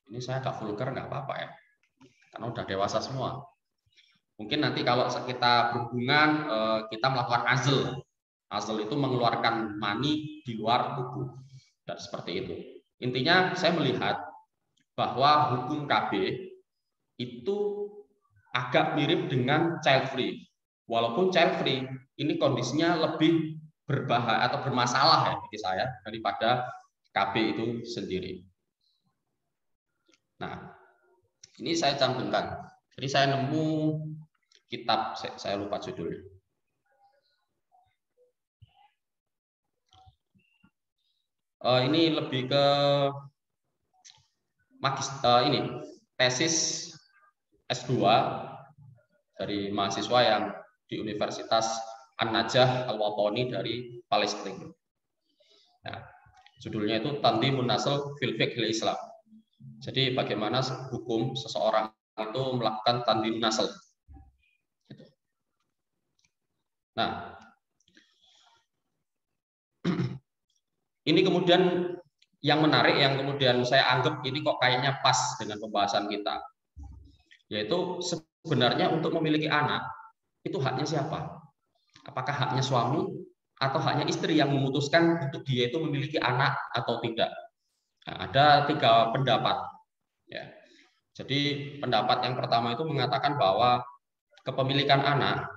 ini saya agak vulgar nggak apa-apa ya, karena udah dewasa semua. Mungkin nanti kalau kita berhubungan kita melakukan azl. Azl itu mengeluarkan mani di luar tubuh. Dan seperti itu. Intinya saya melihat bahwa hukum KB itu agak mirip dengan child free. Walaupun child free ini kondisinya lebih berbahaya atau bermasalah ya bagi saya daripada KB itu sendiri. Nah, ini saya cantumkan. Jadi saya nemu kitab, saya lupa judulnya. Ini lebih ke ini tesis S2 dari mahasiswa yang di Universitas An-Najah Al-Watani dari Palestina. Nah, judulnya itu Tanzimun Nasl fil Fiqhil Islam. Jadi bagaimana hukum seseorang itu melakukan tanzimun nasl. Nah, ini kemudian yang menarik, yang kemudian saya anggap ini kok kayaknya pas dengan pembahasan kita, yaitu sebenarnya untuk memiliki anak itu haknya siapa? Apakah haknya suami atau haknya istri yang memutuskan untuk dia itu memiliki anak atau tidak? Nah, ada 3 pendapat. Ya. Jadi pendapat yang pertama itu mengatakan bahwa kepemilikan anak,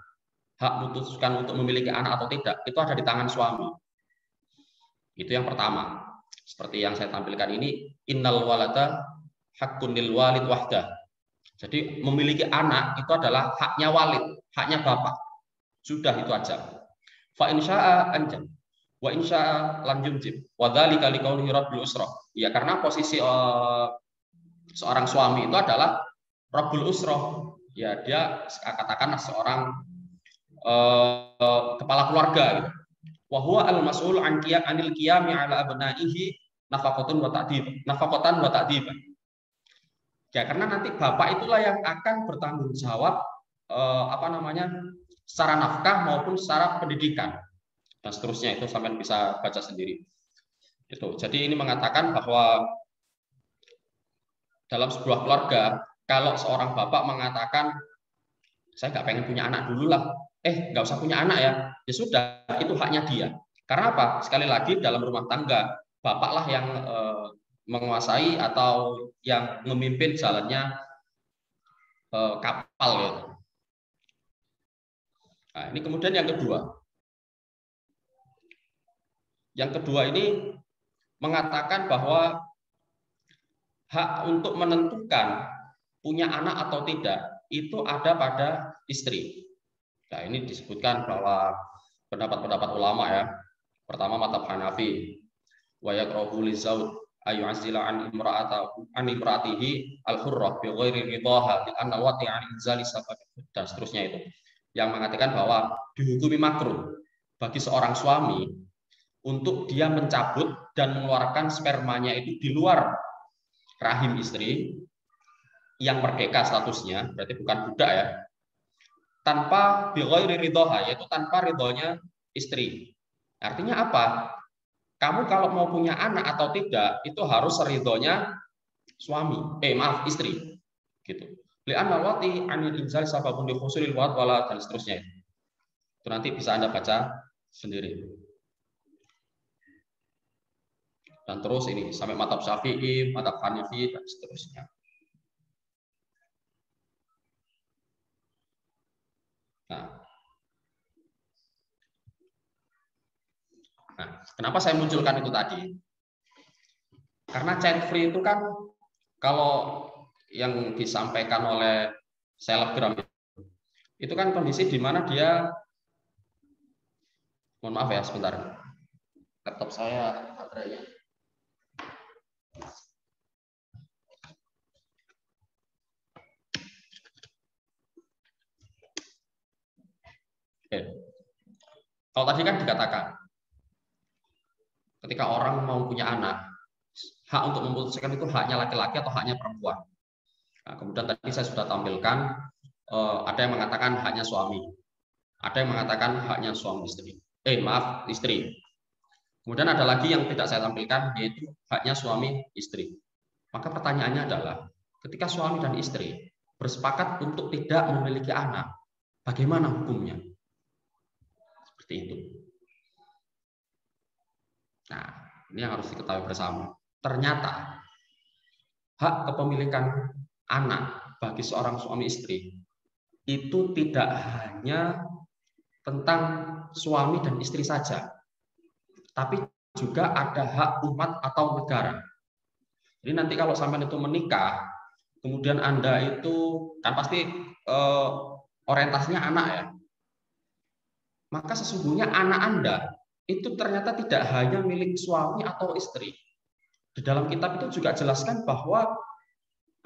hak memutuskan untuk memiliki anak atau tidak, itu ada di tangan suami. Itu yang pertama. Seperti yang saya tampilkan ini, innal walada haqqun lil walid wahdah. Jadi memiliki anak itu adalah haknya walid, haknya bapak. Sudah itu aja. Fa in syaa anjab wa in syaa lam yunjib. Wa dzalika liqaulihi rabbil usra. Ya karena posisi seorang suami itu adalah rabbul usra. Ya dia katakanlah seorang kepala keluarga gitu. Wa huwa al-mas'ul an anil qiyami ala abnaihi nafaqatan wa ta'dib. Ya karena nanti bapak itulah yang akan bertanggung jawab secara nafkah maupun secara pendidikan dan seterusnya, itu sampai bisa baca sendiri. Itu. Jadi ini mengatakan bahwa dalam sebuah keluarga kalau seorang bapak mengatakan saya nggak pengen punya anak dulu lah, nggak usah punya anak ya sudah, itu haknya dia. Karena apa? Sekali lagi dalam rumah tangga bapaklah yang menguasai atau yang memimpin jalannya kapal gitu. Nah, ini kemudian yang kedua. Yang kedua ini mengatakan bahwa hak untuk menentukan punya anak atau tidak itu ada pada istri. Nah, ini disebutkan bahwa pendapat-pendapat ulama ya. Pertama mazhab Hanafi, wa yakrahu lizauj ayu azila an imraatihi al-hurrah bi ghairi ridaha li anna al-wati' an inzali sabab dan seterusnya itu. Yang mengatakan bahwa dihukumi makruh bagi seorang suami untuk dia mencabut dan mengeluarkan spermanya itu di luar rahim istri yang merdeka statusnya, berarti bukan budak ya, tanpa bi ghairi ridaha, yaitu tanpa ridhonya istri. Artinya apa? Kamu kalau mau punya anak atau tidak itu harus ridhonya suami, istri, gitu. Li'anna wati anil inzal sababun li husulil walad wala dan seterusnya. Itu nanti bisa Anda baca sendiri. Dan terus ini sampai mazhab Syafi'i, mazhab Hanafi dan seterusnya. Nah, kenapa saya munculkan itu tadi? Karena child free itu kan kalau yang disampaikan oleh selebgram itu kan kondisi di mana dia, mohon maaf ya sebentar, laptop saya baterainya. Oke. Kalau tadi kan dikatakan ketika orang mau punya anak, hak untuk memutuskan itu haknya laki-laki atau haknya perempuan. Nah, kemudian tadi saya sudah tampilkan ada yang mengatakan haknya suami, ada yang mengatakan haknya suami istri. Istri. Kemudian ada lagi yang tidak saya tampilkan, yaitu haknya suami istri. Maka pertanyaannya adalah, ketika suami dan istri bersepakat untuk tidak memiliki anak, bagaimana hukumnya? Seperti itu. Nah, ini yang harus diketahui bersama. Ternyata hak kepemilikan anak bagi seorang suami istri itu tidak hanya tentang suami dan istri saja, tapi juga ada hak umat atau negara. Jadi nanti kalau sampai itu menikah, kemudian Anda itu kan pasti orientasinya anak ya, maka sesungguhnya anak Anda itu ternyata tidak hanya milik suami atau istri. Di dalam kitab itu juga jelaskan bahwa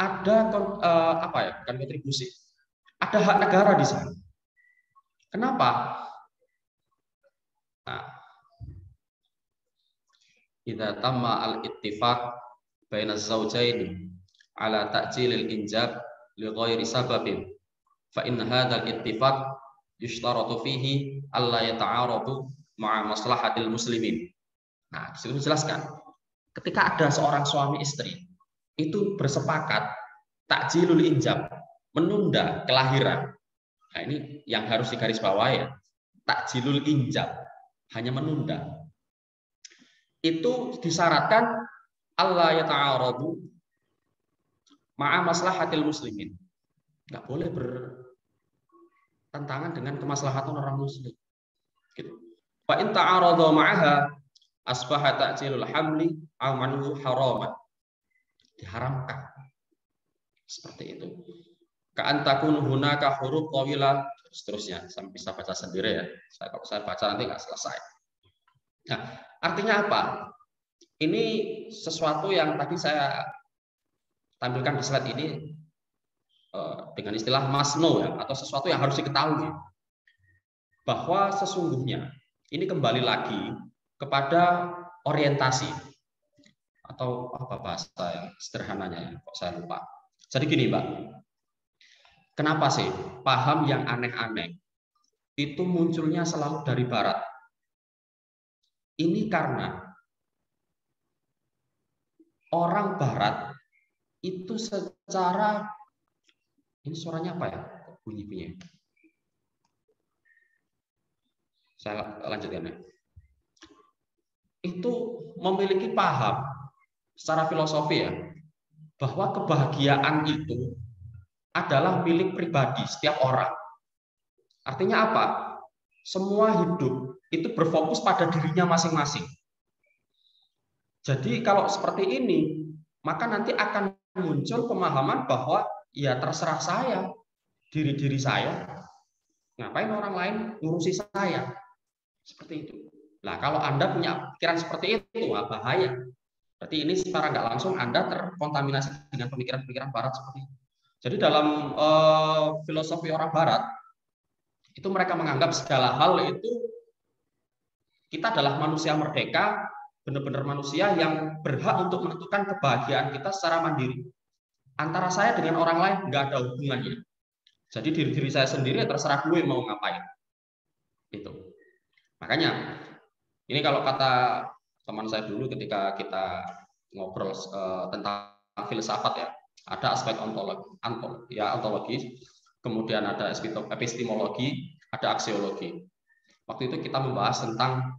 ada bukan kontribusi, ada hak negara di sana. Kenapa? Nah, idza tamma al-ittifaq baina az-zawjaini ala ta'jilil injab li ghairi sababin fa in hadzal ittifaq yushtaratu fihi alla yata'aradu ma'a maslahatil muslimin. Nah, di situ dijelaskan ketika ada seorang suami istri itu bersepakat takjilul injab, menunda kelahiran. Nah, ini yang harus digarisbawahi ya. Takjilul injab, hanya menunda. Itu disyaratkan Allah yata'aradu ma'a maslahatil muslimin. Nggak boleh bertentangan dengan kemaslahatan orang muslim. Gitu. Fa in ta'arada ma'aha asbaha ta'jilul hamli amanhu haraman. Diharamkan. Seperti itu. Ka'an takun hunaka huruf qawila, seterusnya. Saya bisa baca sendiri ya. Kalau saya baca nanti nggak selesai. Nah, artinya apa? Ini sesuatu yang tadi saya tampilkan di slide ini dengan istilah masno ya, atau sesuatu yang harus diketahui. Bahwa sesungguhnya ini kembali lagi kepada orientasi atau apa bahasa yang sederhananya ya, kok saya lupa. Jadi gini, Mbak. Kenapa sih paham yang aneh-aneh itu munculnya selalu dari barat? Ini karena orang barat itu secara, ini suaranya apa ya? Bunyi-bunyi. Saya lanjutkan ya. Itu memiliki paham secara filosofi ya, bahwa kebahagiaan itu adalah milik pribadi setiap orang. Artinya apa? Semua hidup itu berfokus pada dirinya masing-masing. Jadi kalau seperti ini, maka nanti akan muncul pemahaman bahwa ya terserah saya, diri saya. Ngapain orang lain ngurusi saya? Seperti itu. Nah, kalau Anda punya pikiran seperti itu, bahaya. Berarti ini secara nggak langsung Anda terkontaminasi dengan pemikiran-pemikiran barat seperti itu. Jadi dalam filosofi orang barat, itu mereka menganggap segala hal itu kita adalah manusia merdeka, benar-benar manusia yang berhak untuk menentukan kebahagiaan kita secara mandiri. Antara saya dengan orang lain nggak ada hubungannya. Jadi diri saya sendiri terserah gue mau ngapain. Itu. Makanya, ini kalau kata teman saya dulu ketika kita ngobrol tentang filsafat ya, ada aspek ontologi, kemudian ada epistemologi, ada aksiologi. Waktu itu kita membahas tentang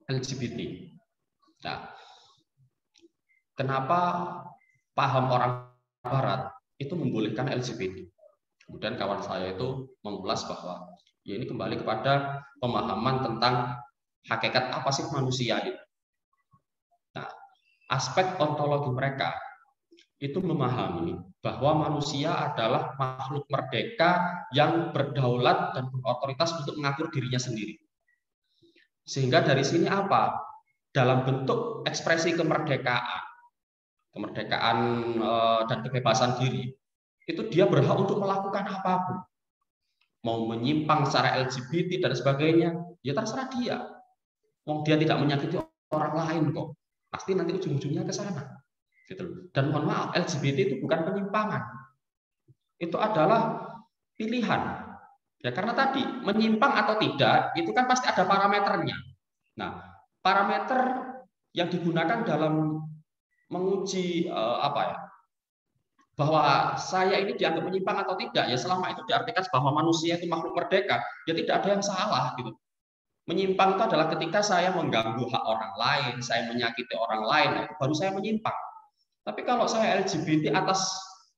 LGBT. Nah, kenapa paham orang barat itu membolehkan LGBT? Kemudian kawan saya itu mengulas bahwa ya ini kembali kepada pemahaman tentang hakikat apa sih manusia itu. Nah, aspek ontologi mereka itu memahami bahwa manusia adalah makhluk merdeka yang berdaulat dan berotoritas untuk mengatur dirinya sendiri. Sehingga dari sini apa? Dalam bentuk ekspresi kemerdekaan dan kebebasan diri, itu dia berhak untuk melakukan apapun. Mau menyimpang secara LGBT dan sebagainya, ya terserah dia. Mau dia tidak menyakiti orang lain kok. Pasti nanti ujung-ujungnya ke sana. Gitu. Dan mohon maaf, LGBT itu bukan penyimpangan. Itu adalah pilihan. Ya karena tadi menyimpang atau tidak itu kan pasti ada parameternya. Nah, parameter yang digunakan dalam menguji bahwa saya ini dianggap menyimpang atau tidak, ya selama itu diartikan bahwa manusia itu makhluk merdeka, ya tidak ada yang salah gitu. Menyimpang itu adalah ketika saya mengganggu hak orang lain, saya menyakiti orang lain, itu baru saya menyimpang. Tapi kalau saya LGBT atas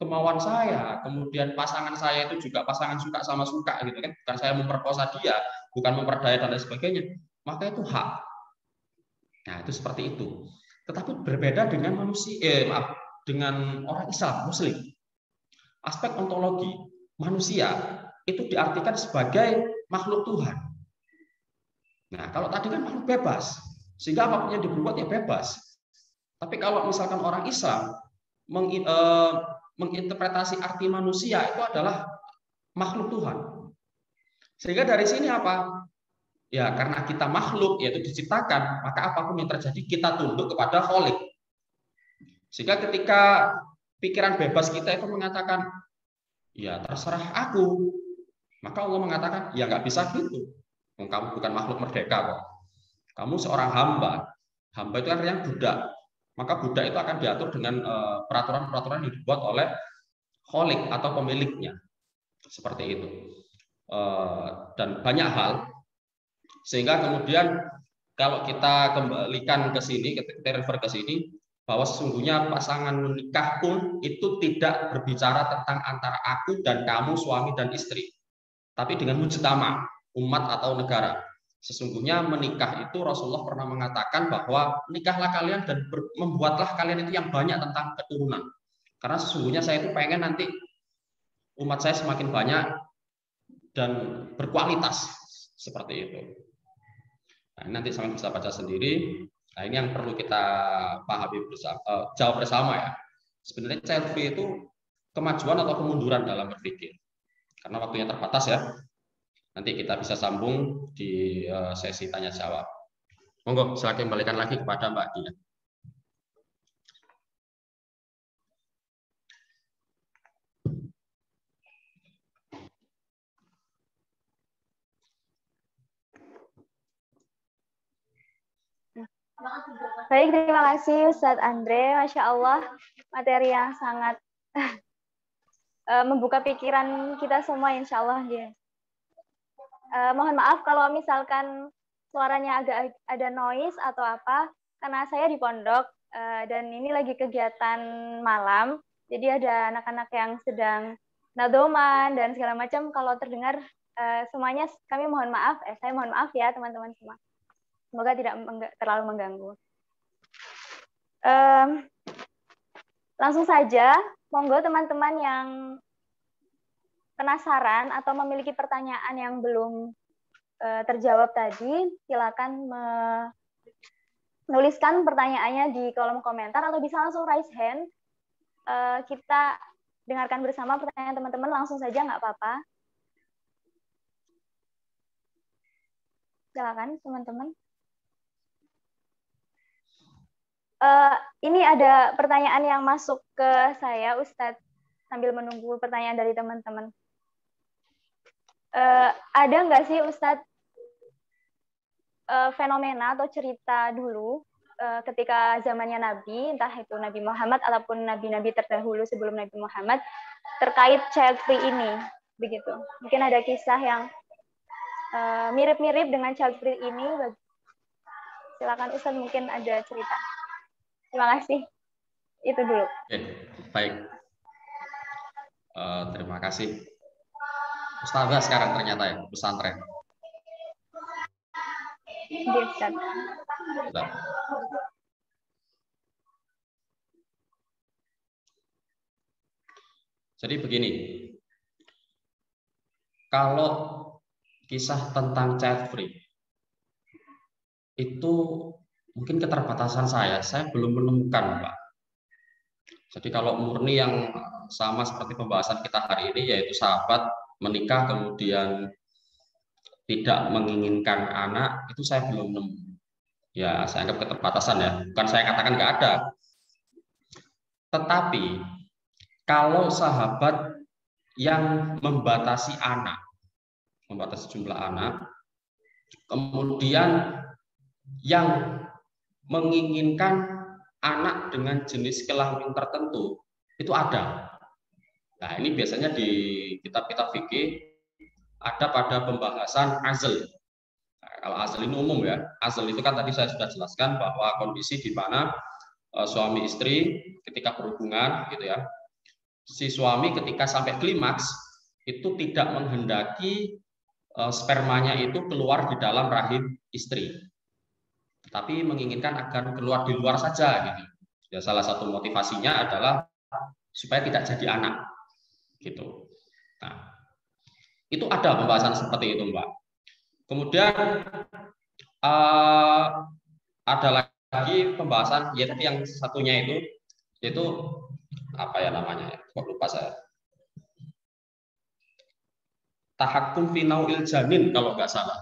kemauan saya, kemudian pasangan saya itu juga pasangan suka sama suka gitu kan, bukan saya memperkosa dia, bukan memperdaya dan lain sebagainya, maka itu hak. Nah, itu seperti itu. Tetapi berbeda dengan manusia, dengan orang Islam, Muslim. Aspek ontologi manusia itu diartikan sebagai makhluk Tuhan. Nah, kalau tadi kan makhluk bebas, sehingga apapun yang dibuat ya bebas. Tapi kalau misalkan orang Islam menginterpretasi arti manusia itu adalah makhluk Tuhan. Sehingga dari sini apa? Ya, karena kita makhluk, yaitu diciptakan, maka apapun yang terjadi kita tunduk kepada Khalik. Sehingga ketika pikiran bebas kita itu mengatakan, ya terserah aku, maka Allah mengatakan, ya nggak bisa gitu. Kamu bukan makhluk merdeka kok. Kamu seorang hamba. Hamba itu artinya budak. Maka budak itu akan diatur dengan peraturan-peraturan yang dibuat oleh Khalik atau pemiliknya. Seperti itu. Dan banyak hal. Sehingga kemudian kalau kita kembalikan ke sini, kita refer ke sini, bahwa sesungguhnya pasangan menikah pun itu tidak berbicara tentang antara aku dan kamu, suami dan istri. Tapi dengan mujtama, umat atau negara. Sesungguhnya menikah itu Rasulullah pernah mengatakan bahwa nikahlah kalian dan membuatlah kalian itu yang banyak tentang keturunan. Karena sesungguhnya saya itu pengen nanti umat saya semakin banyak dan berkualitas. Seperti itu. Nah, nanti sampai bisa baca sendiri. Nah, ini yang perlu kita pahami bersama, jawab bersama ya. Sebenarnya child free itu kemajuan atau kemunduran dalam berpikir. Karena waktunya terbatas ya. Nanti kita bisa sambung di sesi tanya jawab. Monggo, silakan kembalikan lagi kepada Mbak Dia. Baik, terima kasih Ustadz Andre. Masya Allah, materi yang sangat membuka pikiran kita semua, insya Allah. Mohon maaf kalau misalkan suaranya agak ada noise atau apa, karena saya di pondok dan ini lagi kegiatan malam, jadi ada anak-anak yang sedang nadoman dan segala macam. Kalau terdengar semuanya, kami mohon maaf. Saya mohon maaf ya teman-teman semua. Semoga tidak terlalu mengganggu. Langsung saja, monggo teman-teman yang penasaran atau memiliki pertanyaan yang belum terjawab tadi, silakan menuliskan pertanyaannya di kolom komentar atau bisa langsung raise hand. Kita dengarkan bersama pertanyaan teman-teman, langsung saja nggak apa-apa. Silakan teman-teman. Ini ada pertanyaan yang masuk ke saya, Ustadz, sambil menunggu pertanyaan dari teman-teman. Ada nggak sih, Ustadz, fenomena atau cerita dulu ketika zamannya Nabi, entah itu Nabi Muhammad ataupun nabi-nabi terdahulu sebelum Nabi Muhammad, terkait child free ini, begitu? Mungkin ada kisah yang mirip-mirip dengan child free ini. Silakan Ustadz, mungkin ada cerita. Terima kasih. Itu dulu. Oke, baik. Terima kasih. Ustazah sekarang ternyata ya, pesantren. Jadi begini, kalau kisah tentang child free itu mungkin keterbatasan saya belum menemukan, Pak. Jadi kalau murni yang sama seperti pembahasan kita hari ini, yaitu sahabat menikah kemudian tidak menginginkan anak, itu saya belum nemu. Ya, saya anggap keterbatasan ya. Bukan saya katakan nggak ada. Tetapi kalau sahabat yang membatasi anak, membatasi jumlah anak, kemudian yang menginginkan anak dengan jenis kelamin tertentu, itu ada. Nah, ini biasanya di kitab-kitab fikih ada pada pembahasan azl. Nah, kalau azl ini umum ya. Azl itu kan tadi saya sudah jelaskan bahwa kondisi di mana suami istri ketika berhubungan gitu ya. Si suami ketika sampai klimaks itu tidak menghendaki spermanya itu keluar di dalam rahim istri, tapi menginginkan agar keluar di luar saja gitu. Ya salah satu motivasinya adalah supaya tidak jadi anak, gitu. Nah, itu ada pembahasan seperti itu, Mbak. Kemudian ada lagi pembahasan yaitu yang satunya itu apa ya namanya? Kok lupa saya. Tahakkum fi nau'il janin kalau nggak salah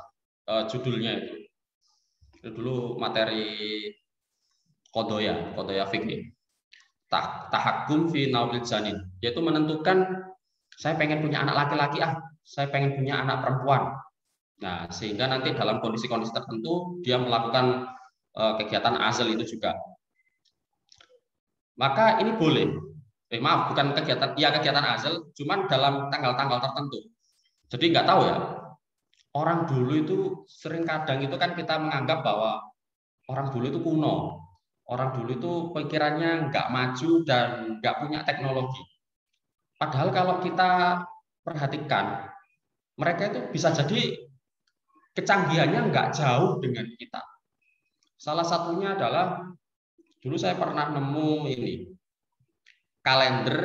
judulnya itu. Itu dulu materi kodoya fikih. Tahakkum fi nau'il janin, yaitu menentukan saya pengen punya anak laki-laki saya pengen punya anak perempuan. Nah, sehingga nanti dalam kondisi-kondisi tertentu dia melakukan kegiatan azal itu juga. Maka ini boleh. Maaf, bukan kegiatan azal, cuman dalam tanggal-tanggal tertentu. Jadi nggak tahu ya. Orang dulu itu sering kadang itu kan kita menganggap bahwa orang dulu itu kuno. Orang dulu itu pikirannya nggak maju dan nggak punya teknologi. Padahal kalau kita perhatikan, mereka itu bisa jadi kecanggihannya nggak jauh dengan kita. Salah satunya adalah dulu saya pernah nemu ini kalender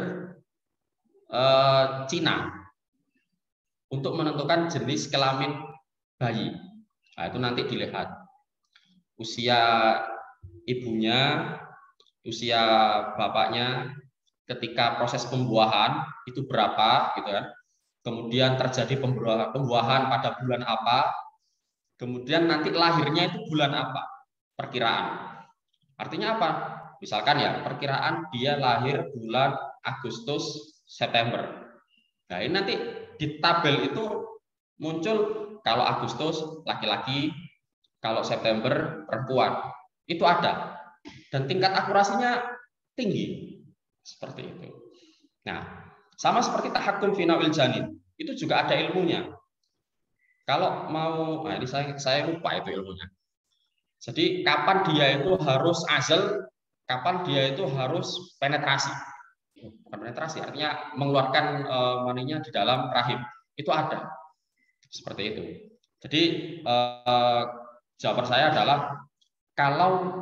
Cina untuk menentukan jenis kelamin bayi. Nah, itu nanti dilihat usia ibunya, usia bapaknya ketika proses pembuahan itu berapa, gitu kan. Kemudian terjadi pembuahan pada bulan apa, kemudian nanti lahirnya itu bulan apa, perkiraan. Artinya apa? Misalkan ya, perkiraan dia lahir bulan Agustus, September. Nah, ini nanti di tabel itu muncul kalau Agustus laki-laki, kalau September perempuan. Itu ada. Dan tingkat akurasinya tinggi. Seperti itu. Nah, sama seperti tahakkum fi nau'il janin, itu juga ada ilmunya. Kalau mau, nah ini saya lupa itu ilmunya. Jadi kapan dia itu harus azal, kapan dia itu harus penetrasi. Bukan penetrasi, artinya mengeluarkan maninya di dalam rahim. Itu ada. Seperti itu. Jadi jawaban saya adalah kalau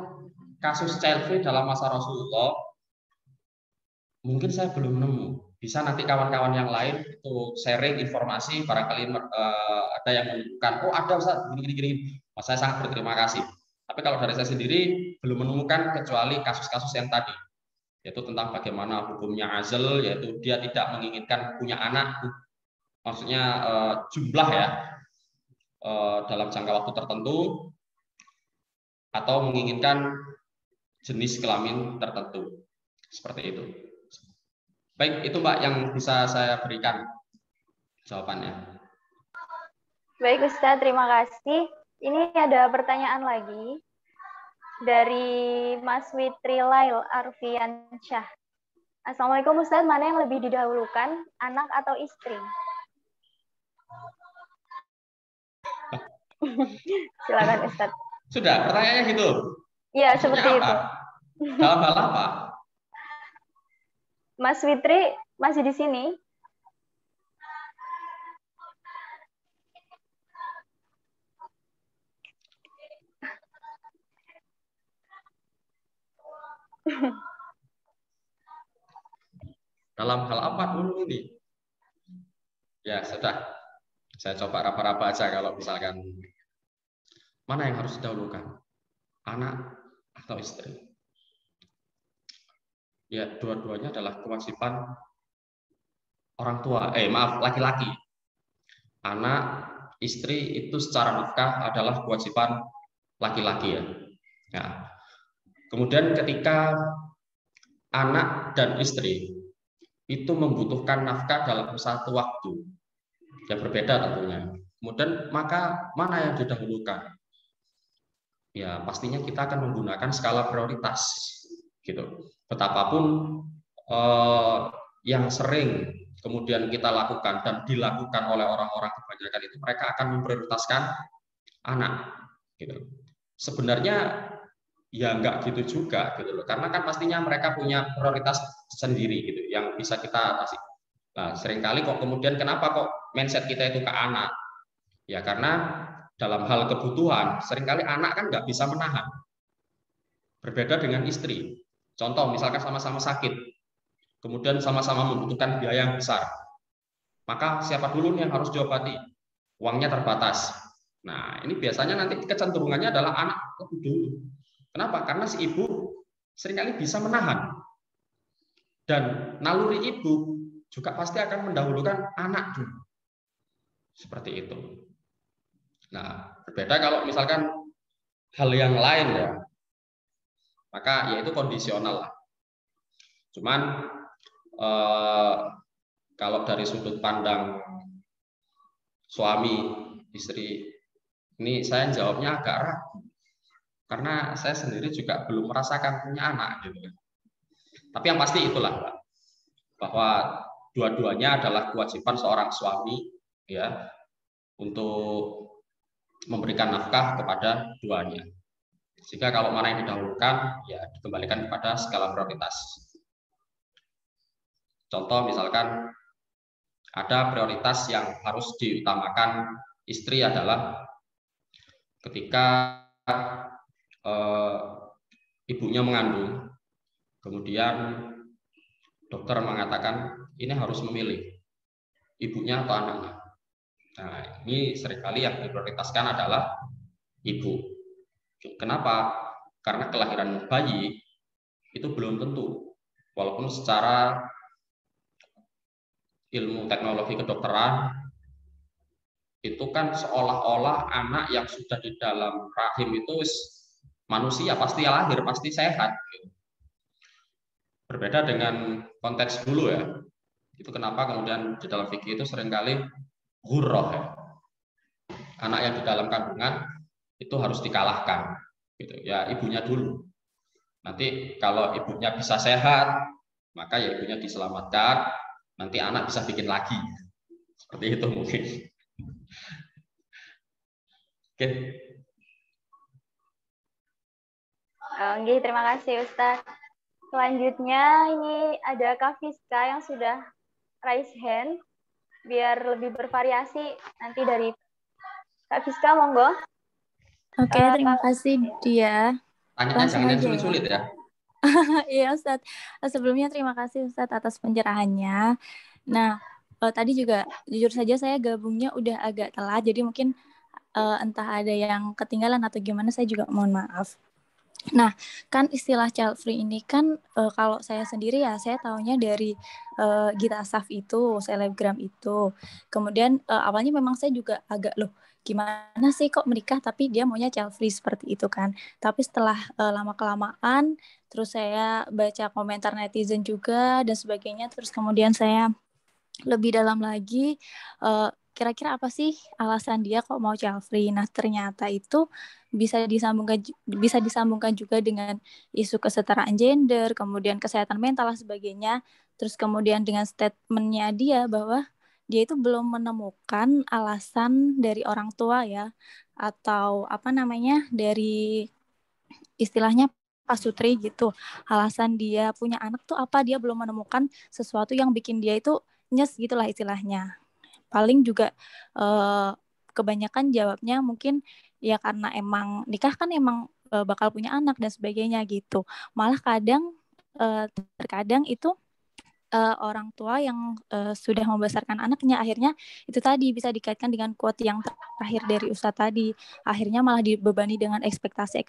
kasus child free dalam masa Rasulullah mungkin saya belum nemu. Bisa nanti kawan-kawan yang lain itu sharing informasi, barangkali ada yang menunjukkan, oh ada Ustaz, gini. Saya sangat berterima kasih. Tapi kalau dari saya sendiri belum menemukan kecuali kasus-kasus yang tadi, yaitu tentang bagaimana hukumnya azal, yaitu dia tidak menginginkan punya anak, maksudnya jumlah ya, dalam jangka waktu tertentu, atau menginginkan jenis kelamin tertentu. Seperti itu. Baik, itu Mbak yang bisa saya berikan jawabannya. Baik Ustadz, terima kasih. Ini ada pertanyaan lagi dari Mas Witri Lail Arfiansyah. Assalamualaikum Ustadz, mana yang lebih didahulukan, anak atau istri? Silakan Ustadz. Sudah, pertanyaannya gitu? Iya, seperti apa? itu. Dalam hal apa? Mas Witri masih di sini? Dalam hal apa dulu ini? Ya, sudah. Saya coba raba-raba aja kalau misalkan mana yang harus didahulukan? Anak atau istri? Ya, dua-duanya adalah kewajiban orang tua. Maaf, laki-laki. Anak, istri itu secara nafkah adalah kewajiban laki-laki ya. Nah, kemudian ketika anak dan istri itu membutuhkan nafkah dalam satu waktu yang berbeda tentunya. Kemudian maka mana yang didahulukan? Ya pastinya kita akan menggunakan skala prioritas, gitu. Betapapun yang sering kemudian kita lakukan dan dilakukan oleh orang-orang kebanyakan itu mereka akan memprioritaskan anak, gitu. Sebenarnya ya enggak gitu juga, gitu loh. Karena kan pastinya mereka punya prioritas sendiri, gitu, yang bisa kita atasi. Nah, seringkali kok kemudian kenapa kok mindset kita itu ke anak? Ya karena dalam hal kebutuhan, seringkali anak kan nggak bisa menahan. Berbeda dengan istri. Contoh, misalkan sama-sama sakit, kemudian sama-sama membutuhkan biaya yang besar. Maka siapa dulu nih yang harus diobati? Uangnya terbatas. Nah, ini biasanya nanti kecenderungannya adalah anak lebih dulu. Kenapa? Karena si ibu seringkali bisa menahan. Dan naluri ibu juga pasti akan mendahulukan anak dulu. Seperti itu. Nah, berbeda kalau misalkan hal yang lain ya, maka yaitu kondisional lah. Cuman kalau dari sudut pandang suami, istri, ini saya jawabnya agak ragu. Karena saya sendiri juga belum merasakan punya anak gitu. Tapi yang pasti itulah, Pak, bahwa dua-duanya adalah kewajiban seorang suami ya untuk memberikan nafkah kepada duanya. Sehingga kalau mana yang didahulukan ya dikembalikan kepada skala prioritas. Contoh misalkan ada prioritas yang harus diutamakan istri adalah ketika ibunya mengandung, kemudian dokter mengatakan ini harus memilih ibunya atau anaknya. Nah, ini seringkali yang diprioritaskan adalah ibu. Kenapa? Karena kelahiran bayi itu belum tentu. Walaupun secara ilmu teknologi kedokteran itu kan seolah-olah anak yang sudah di dalam rahim itu manusia, pasti lahir, pasti sehat. Berbeda dengan konteks dulu ya. Itu kenapa kemudian di dalam fikih itu seringkali ghurrah ya. Anak yang di dalam kandungan itu harus dikalahkan. Gitu. Ya ibunya dulu. Nanti kalau ibunya bisa sehat, maka ya ibunya diselamatkan. Nanti anak bisa bikin lagi. Seperti itu mungkin. Oke. Oke, terima kasih Ustadz. Selanjutnya ini ada Kak Fiska yang sudah raise hand. Biar lebih bervariasi nanti dari Kak Fiska, monggo. Oke, terima kasih dia. Tanyanya jangan yang sulit-sulit ya. Iya Ustadz. Sebelumnya terima kasih Ustadz atas pencerahannya. Nah, tadi juga jujur saja saya gabungnya udah agak telat, jadi mungkin entah ada yang ketinggalan atau gimana, saya juga mohon maaf. Nah, kan istilah child free ini kan kalau saya sendiri ya saya taunya dari Gita Saf itu, selebgram itu. Kemudian awalnya memang saya juga agak loh gimana sih kok menikah tapi dia maunya child free seperti itu kan. Tapi setelah lama-kelamaan terus saya baca komentar netizen juga dan sebagainya, terus kemudian saya lebih dalam lagi kira-kira apa sih alasan dia kok mau child free. Nah, ternyata itu bisa disambungkan juga dengan isu kesetaraan gender, kemudian kesehatan mental dan sebagainya. Terus kemudian dengan statementnya dia bahwa dia itu belum menemukan alasan dari orang tua ya, atau apa namanya, dari istilahnya pasutri gitu. Alasan dia punya anak tuh apa, dia belum menemukan sesuatu yang bikin dia itu nyes gitulah istilahnya. Paling juga kebanyakan jawabnya mungkin ya karena emang nikah kan emang bakal punya anak dan sebagainya gitu. Malah terkadang itu orang tua yang sudah membesarkan anaknya akhirnya itu tadi bisa dikaitkan dengan quote yang terakhir dari Ustadz tadi, akhirnya malah dibebani dengan ekspektasi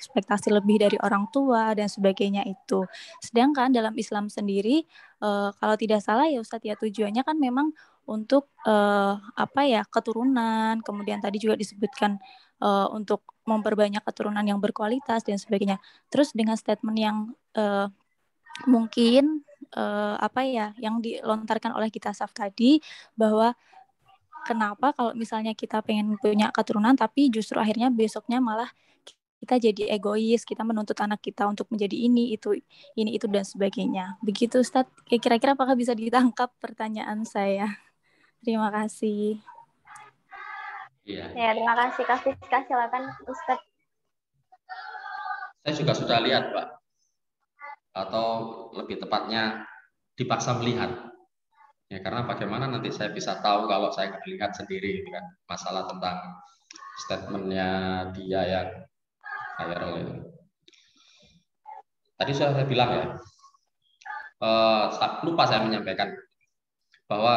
lebih dari orang tua dan sebagainya itu. Sedangkan dalam Islam sendiri kalau tidak salah ya Ustadz ya, tujuannya kan memang untuk apa ya, keturunan, kemudian tadi juga disebutkan untuk memperbanyak keturunan yang berkualitas dan sebagainya. Terus dengan statement yang mungkin apa ya yang dilontarkan oleh Gita Saf tadi, bahwa kenapa kalau misalnya kita pengen punya keturunan tapi justru akhirnya besoknya malah kita jadi egois, kita menuntut anak kita untuk menjadi ini itu dan sebagainya. Begitu Ustadz, kira-kira apakah bisa ditangkap pertanyaan saya? Terima kasih. Iya. Ya, terima kasih Kak Fiska. Silakan Ustadz. Saya juga sudah lihat, Pak. Atau lebih tepatnya dipaksa melihat. Ya, karena bagaimana nanti saya bisa tahu kalau saya melihat sendiri gitu kan. Masalah tentang statementnya dia yang viral itu. Tadi sudah saya bilang ya, lupa saya menyampaikan bahwa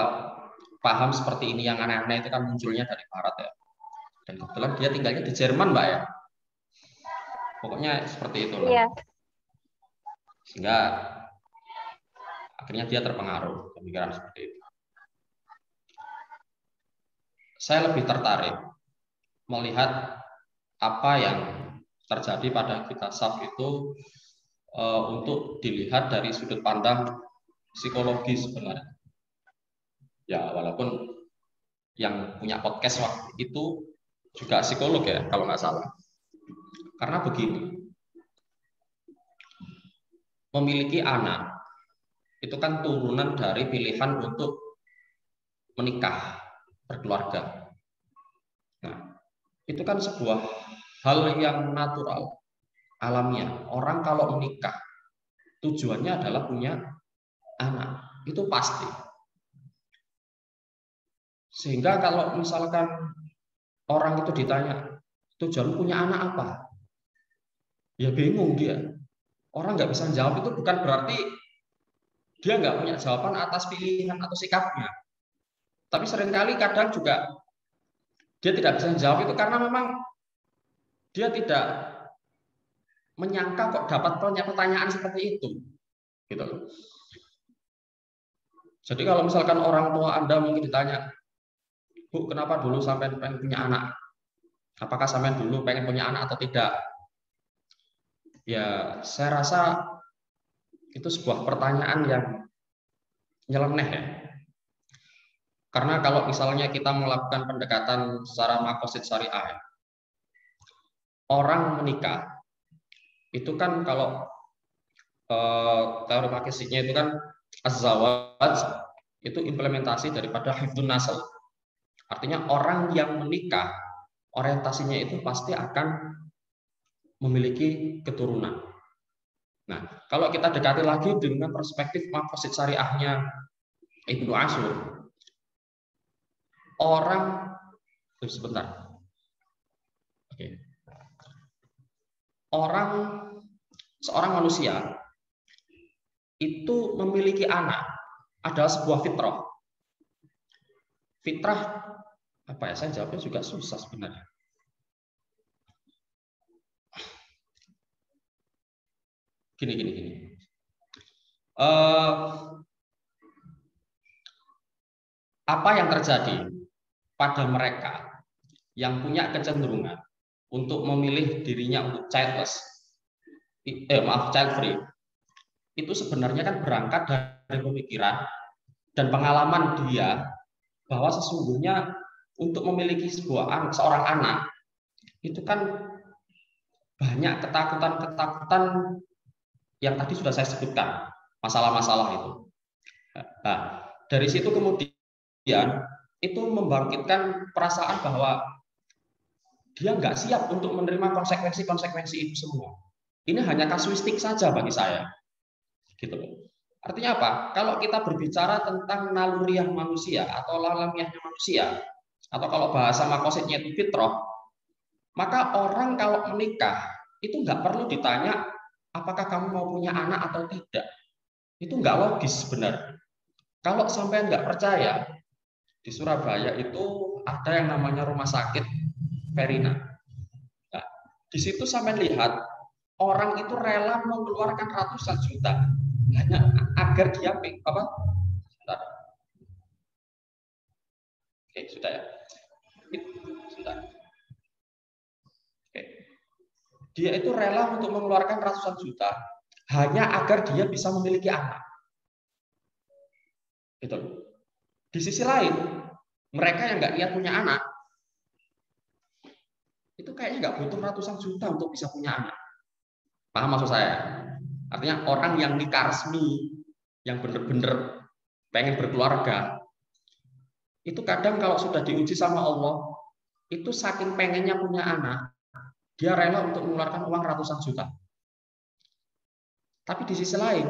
paham seperti ini yang aneh-aneh itu kan munculnya dari Barat ya. Dan kebetulan dia tinggalnya di Jerman, Mbak ya. Pokoknya seperti itu. Iya. Sehingga akhirnya dia terpengaruh pemikiran seperti itu. Saya lebih tertarik melihat apa yang terjadi pada kitab itu untuk dilihat dari sudut pandang psikologi sebenarnya. Ya, walaupun yang punya podcast waktu itu juga psikolog ya, kalau nggak salah. Karena begini, memiliki anak itu kan turunan dari pilihan untuk menikah, berkeluarga. Nah, itu kan sebuah hal yang natural, alamiah. Orang kalau menikah, tujuannya adalah punya anak. Itu pasti. Sehingga kalau misalkan orang itu ditanya, tujuan punya anak apa? Ya bingung dia. Orang nggak bisa jawab itu bukan berarti dia nggak punya jawaban atas pilihan atau sikapnya. Tapi seringkali kadang juga dia tidak bisa jawab itu karena memang dia tidak menyangka kok dapat pertanyaan seperti itu. Gitu. Jadi kalau misalkan orang tua Anda mungkin ditanya, Bu, kenapa dulu sampai pengen punya anak? Apakah sampai dulu pengen punya anak atau tidak? Ya, saya rasa itu sebuah pertanyaan yang nyeleneh ya. Karena kalau misalnya kita melakukan pendekatan secara maqasid syariah, orang menikah itu kan kalau teori maqasidnya itu kan az-zawaj itu implementasi daripada hifdzun nasl. Artinya orang yang menikah orientasinya itu pasti akan memiliki keturunan. Nah, kalau kita dekati lagi dengan perspektif maqasid syariahnya Ibnu Ashur, orang sebentar. Oke. Seorang manusia itu memiliki anak adalah sebuah fitrah. Fitrah apa ya? Saya jawabnya juga susah sebenarnya. Gini. Apa yang terjadi pada mereka yang punya kecenderungan untuk memilih dirinya untuk child free, itu sebenarnya kan berangkat dari pemikiran dan pengalaman dia bahwa sesungguhnya untuk memiliki seorang anak itu kan banyak ketakutan yang tadi sudah saya sebutkan, masalah-masalah itu. Nah, dari situ kemudian itu membangkitkan perasaan bahwa dia nggak siap untuk menerima konsekuensi-konsekuensi itu semua. Ini hanya kasuistik saja bagi saya. Gitu. Artinya apa? Kalau kita berbicara tentang naluriah manusia atau alamiahnya manusia, atau kalau bahasa maqasidnya itu fitrah, maka orang kalau menikah itu nggak perlu ditanya apakah kamu mau punya anak atau tidak. Itu nggak logis sebenarnya. Kalau sampai nggak percaya, di Surabaya itu ada yang namanya rumah sakit Verina. Nah, di situ sampai lihat orang itu rela mengeluarkan ratusan juta hanya agar dia apa? Oke, sudah ya. Sudah. Oke. Dia itu rela untuk mengeluarkan ratusan juta hanya agar dia bisa memiliki anak. Gitu. Di sisi lain, mereka yang nggak niat punya anak, itu kayaknya nggak butuh ratusan juta untuk bisa punya anak. Paham maksud saya? Artinya orang yang nikah resmi, yang benar-benar pengen berkeluarga, itu kadang kalau sudah diuji sama Allah, itu saking pengennya punya anak, dia rela untuk mengeluarkan uang ratusan juta. Tapi di sisi lain,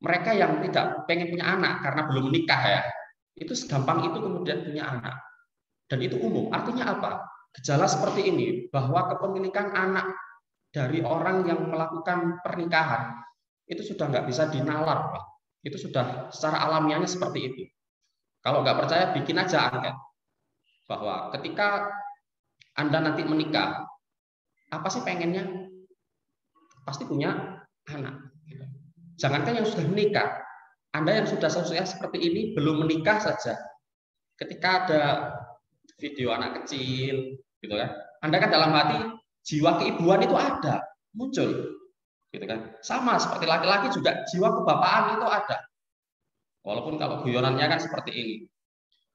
mereka yang tidak pengen punya anak karena belum menikah ya, itu segampang itu kemudian punya anak. Dan itu umum. Artinya apa? Gejala seperti ini, bahwa kepemilikan anak dari orang yang melakukan pernikahan itu sudah nggak bisa dinalar, Pak. Itu sudah secara alamiahnya seperti itu. Kalau nggak percaya, bikin aja angket. Bahwa ketika Anda nanti menikah, apa sih pengennya? Pasti punya anak. Jangankan yang sudah menikah, Anda yang sudah seusia seperti ini, belum menikah saja, ketika ada video anak kecil, gitu kan, Anda kan dalam hati, jiwa keibuan itu ada, muncul. Gitu kan. Sama seperti laki-laki juga, jiwa kebapaan itu ada. Walaupun kalau guyonannya kan seperti ini.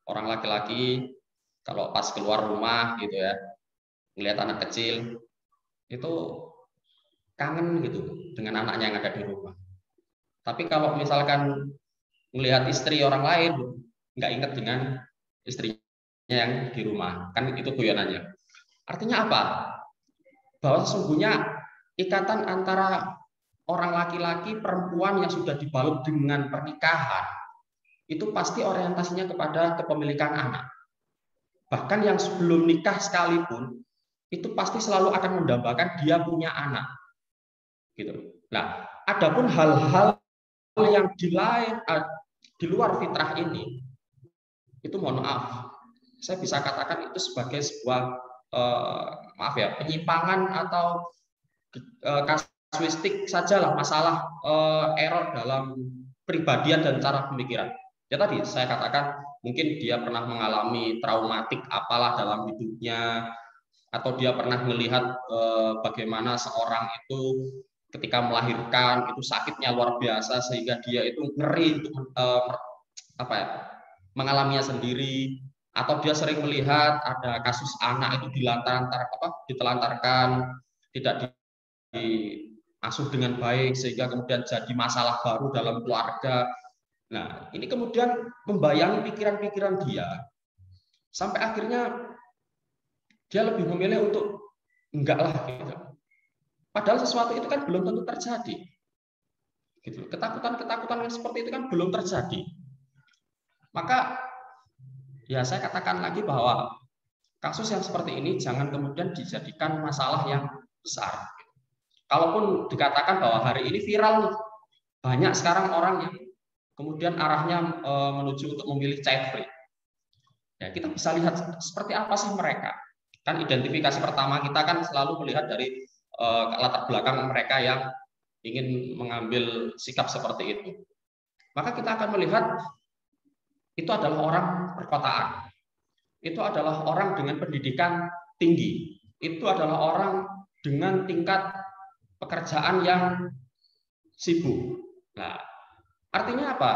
Orang laki-laki kalau pas keluar rumah gitu ya, melihat anak kecil itu kangen gitu dengan anaknya yang ada di rumah. Tapi kalau misalkan melihat istri orang lain, nggak ingat dengan istrinya yang di rumah, kan itu guyonannya. Artinya apa? Bahwa sesungguhnya ikatan antara orang laki-laki perempuan yang sudah dibalut dengan pernikahan itu pasti orientasinya kepada kepemilikan anak. Bahkan yang sebelum nikah sekalipun itu pasti selalu akan mendambakan dia punya anak. Gitu. Nah, adapun hal-hal yang di luar fitrah ini, itu mohon maaf, saya bisa katakan itu sebagai sebuah maaf ya, penyimpangan atau kasuistik sajalah, masalah error dalam pribadian dan cara pemikiran. Ya tadi saya katakan mungkin dia pernah mengalami traumatik apalah dalam hidupnya, atau dia pernah melihat bagaimana seorang itu ketika melahirkan itu sakitnya luar biasa sehingga dia itu ngeri untuk apa ya, mengalaminya sendiri, atau dia sering melihat ada kasus anak itu ditelantarkan, tidak diasuh dengan baik sehingga kemudian jadi masalah baru dalam keluarga. Nah, ini kemudian membayangi pikiran-pikiran dia sampai akhirnya dia lebih memilih untuk enggak lah gitu. Padahal sesuatu itu kan belum tentu terjadi. Gitu. Ketakutan-ketakutan yang seperti itu kan belum terjadi. Maka ya saya katakan lagi bahwa kasus yang seperti ini jangan kemudian dijadikan masalah yang besar. Kalaupun dikatakan bahwa hari ini viral nih, banyak sekarang orang yang kemudian arahnya menuju untuk memilih child free. Ya, kita bisa lihat seperti apa sih mereka. Kan identifikasi pertama kita kan selalu melihat dari latar belakang mereka yang ingin mengambil sikap seperti itu. Maka kita akan melihat itu adalah orang perkotaan. Itu adalah orang dengan pendidikan tinggi. Itu adalah orang dengan tingkat pekerjaan yang sibuk. Nah, artinya apa?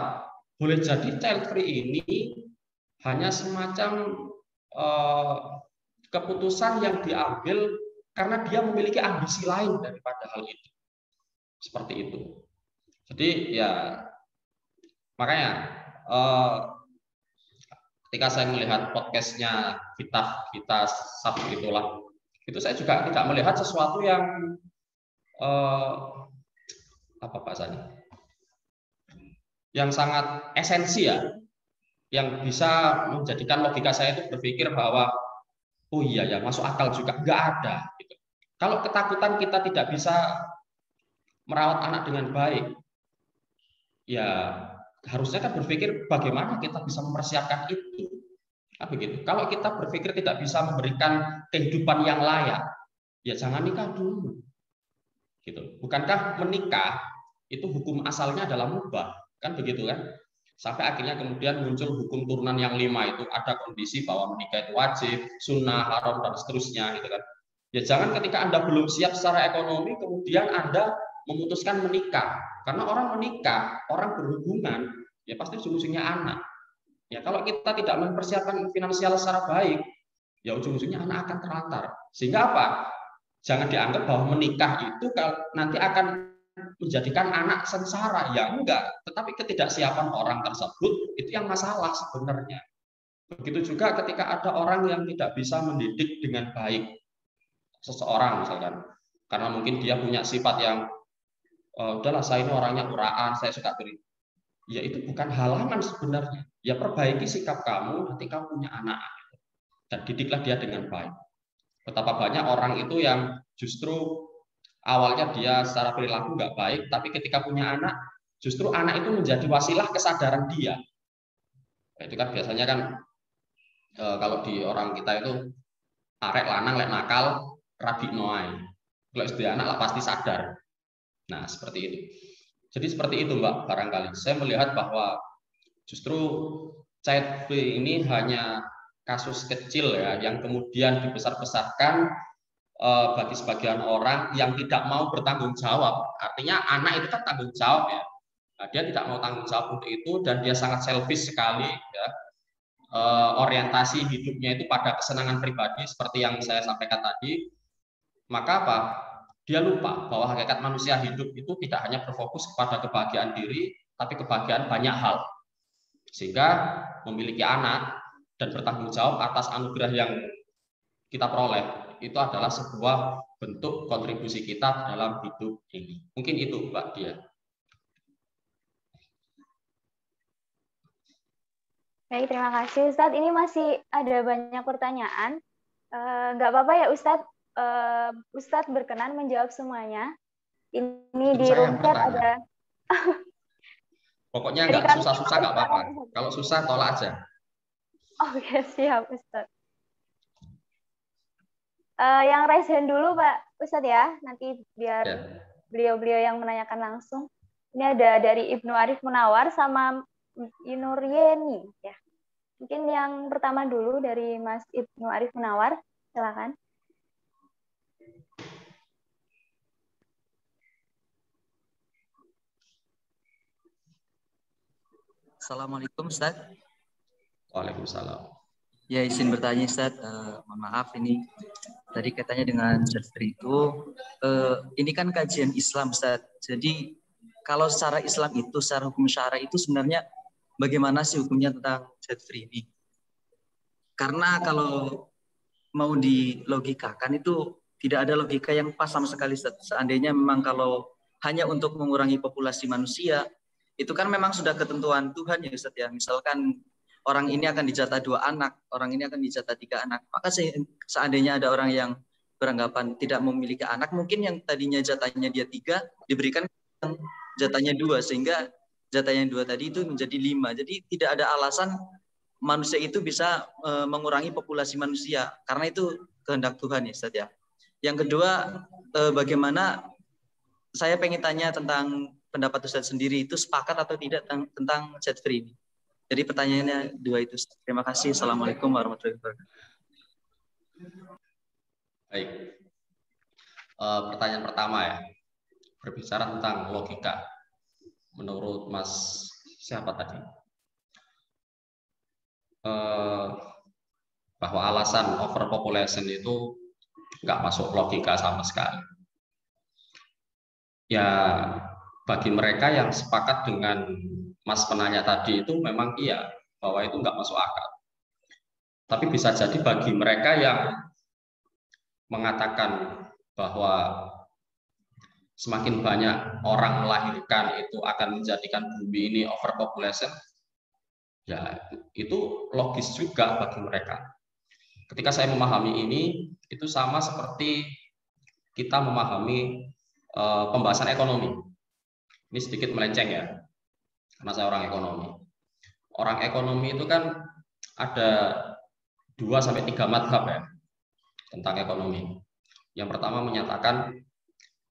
Boleh jadi child free ini hanya semacam keputusan yang diambil karena dia memiliki ambisi lain daripada hal itu. Seperti itu. Jadi ya makanya ketika saya melihat podcastnya kita satu itulah, itu saya juga tidak melihat sesuatu yang apa bahasanya, yang sangat esensi ya, yang bisa menjadikan logika saya itu berpikir bahwa oh iya ya masuk akal juga, nggak ada. Gitu. Kalau ketakutan kita tidak bisa merawat anak dengan baik, ya harusnya kan berpikir bagaimana kita bisa mempersiapkan itu. Nah, begitu. Kalau kita berpikir tidak bisa memberikan kehidupan yang layak, ya jangan nikah dulu. Gitu. Bukankah menikah itu hukum asalnya adalah mubah, kan begitu kan? Sampai akhirnya kemudian muncul hukum turunan yang 5 itu, ada kondisi bahwa menikah itu wajib, sunnah, haram dan seterusnya, gitu kan? Ya jangan ketika Anda belum siap secara ekonomi kemudian Anda memutuskan menikah, karena orang menikah, orang berhubungan, ya pasti ujung-ujungnya anak. Ya kalau kita tidak mempersiapkan finansial secara baik, ya ujung-ujungnya anak akan terlantar. Sehingga apa? Jangan dianggap bahwa menikah itu nanti akan menjadikan anak sengsara. Ya enggak, tetapi ketidaksiapan orang tersebut itu yang masalah sebenarnya. Begitu juga ketika ada orang yang tidak bisa mendidik dengan baik seseorang misalkan, karena mungkin dia punya sifat yang udahlah saya ini orangnya uraan, saya suka beri. Ya itu bukan halangan sebenarnya. Ya perbaiki sikap kamu, nanti kamu punya anak dan didiklah dia dengan baik. Betapa banyak orang itu yang justru awalnya dia secara perilaku nggak baik, tapi ketika punya anak, justru anak itu menjadi wasilah kesadaran dia. Nah, itu kan biasanya kan kalau di orang kita itu arek lanang lek nakal rabi noai. Kalau dia anak lah pasti sadar. Nah, seperti itu. Jadi seperti itu, Mbak, barangkali. Saya melihat bahwa justru child free ini hanya kasus kecil ya, yang kemudian dibesar-besarkan bagi sebagian orang yang tidak mau bertanggung jawab. Artinya anak itu kan tanggung jawab ya. Nah, dia tidak mau tanggung jawab untuk itu dan dia sangat selfish sekali ya. Orientasi hidupnya itu pada kesenangan pribadi seperti yang saya sampaikan tadi. Maka apa? Dia lupa bahwa hakikat manusia hidup itu tidak hanya berfokus kepada kebahagiaan diri, tapi kebahagiaan banyak hal. Sehingga memiliki anak dan bertanggung jawab atas anugerah yang kita peroleh itu adalah sebuah bentuk kontribusi kita dalam hidup ini. Mungkin itu, Mbak Dia. Baik, terima kasih Ustadz. Ini masih ada banyak pertanyaan. Nggak apa-apa ya Ustadz. Ustadz berkenan menjawab semuanya. Ini di room chat ada. Pokoknya nggak susah-susah nggak apa-apa. Kalau susah tolak aja. Oke, siap Ustadz. Yang raise hand dulu Pak Ustadz ya. Nanti biar beliau-beliau yang menanyakan langsung. Ini ada dari Ibnu Arif Munawar sama Inur Yeni ya. Mungkin yang pertama dulu dari Mas Ibnu Arif Munawar, silakan. Assalamualaikum Ustaz. Waalaikumsalam. Ya, izin bertanya Ustaz, mohon maaf ini tadi katanya dengan Jafri itu ini kan kajian Islam Ustaz. Jadi kalau secara Islam itu, secara hukum syara itu sebenarnya bagaimana sih hukumnya tentang Jafri ini? Karena kalau mau dilogikakan itu tidak ada logika yang pas sama sekali Ustaz. Seandainya memang kalau hanya untuk mengurangi populasi manusia, itu kan memang sudah ketentuan Tuhan ya Ustaz ya. Misalkan orang ini akan dijatah 2 anak, orang ini akan dijatah 3 anak. Maka seandainya ada orang yang beranggapan tidak memiliki anak, mungkin yang tadinya jatahnya dia 3 diberikan yang jatahnya 2, sehingga jatahnya 2 tadi itu menjadi 5. Jadi tidak ada alasan manusia itu bisa mengurangi populasi manusia, karena itu kehendak Tuhan ya Ustaz ya. Yang kedua, bagaimana saya pengen tanya tentang pendapat Ustaz sendiri, itu sepakat atau tidak tentang child free ini? Jadi pertanyaannya 2 itu. Terima kasih. Assalamualaikum warahmatullahi wabarakatuh. Baik. Pertanyaan pertama ya, berbicara tentang logika. Menurut Mas siapa tadi? Bahwa alasan overpopulation itu nggak masuk logika sama sekali. Ya, bagi mereka yang sepakat dengan Mas penanya tadi itu memang iya, bahwa itu nggak masuk akal. Tapi bisa jadi bagi mereka yang mengatakan bahwa semakin banyak orang melahirkan itu akan menjadikan bumi ini overpopulation, ya itu logis juga bagi mereka. Ketika saya memahami ini, itu sama seperti kita memahami pembahasan ekonomi. Ini sedikit melenceng ya, karena saya orang ekonomi. Orang ekonomi itu kan ada 2-3 madhab ya tentang ekonomi. Yang pertama menyatakan,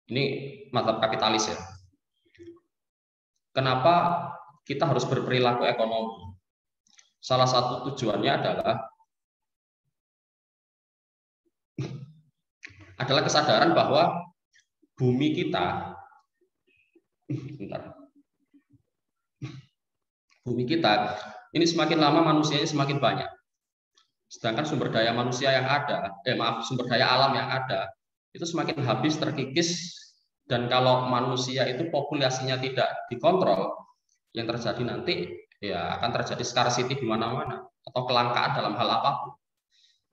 ini madhab kapitalis ya. Kenapa kita harus berperilaku ekonomi? Salah satu tujuannya adalah kesadaran bahwa bumi kita, bumi kita ini semakin lama manusianya semakin banyak. Sedangkan sumber daya manusia yang ada, sumber daya alam yang ada itu semakin habis, terkikis, dan kalau manusia itu populasinya tidak dikontrol, yang terjadi nanti ya akan terjadi scarcity di mana-mana atau kelangkaan dalam hal apapun.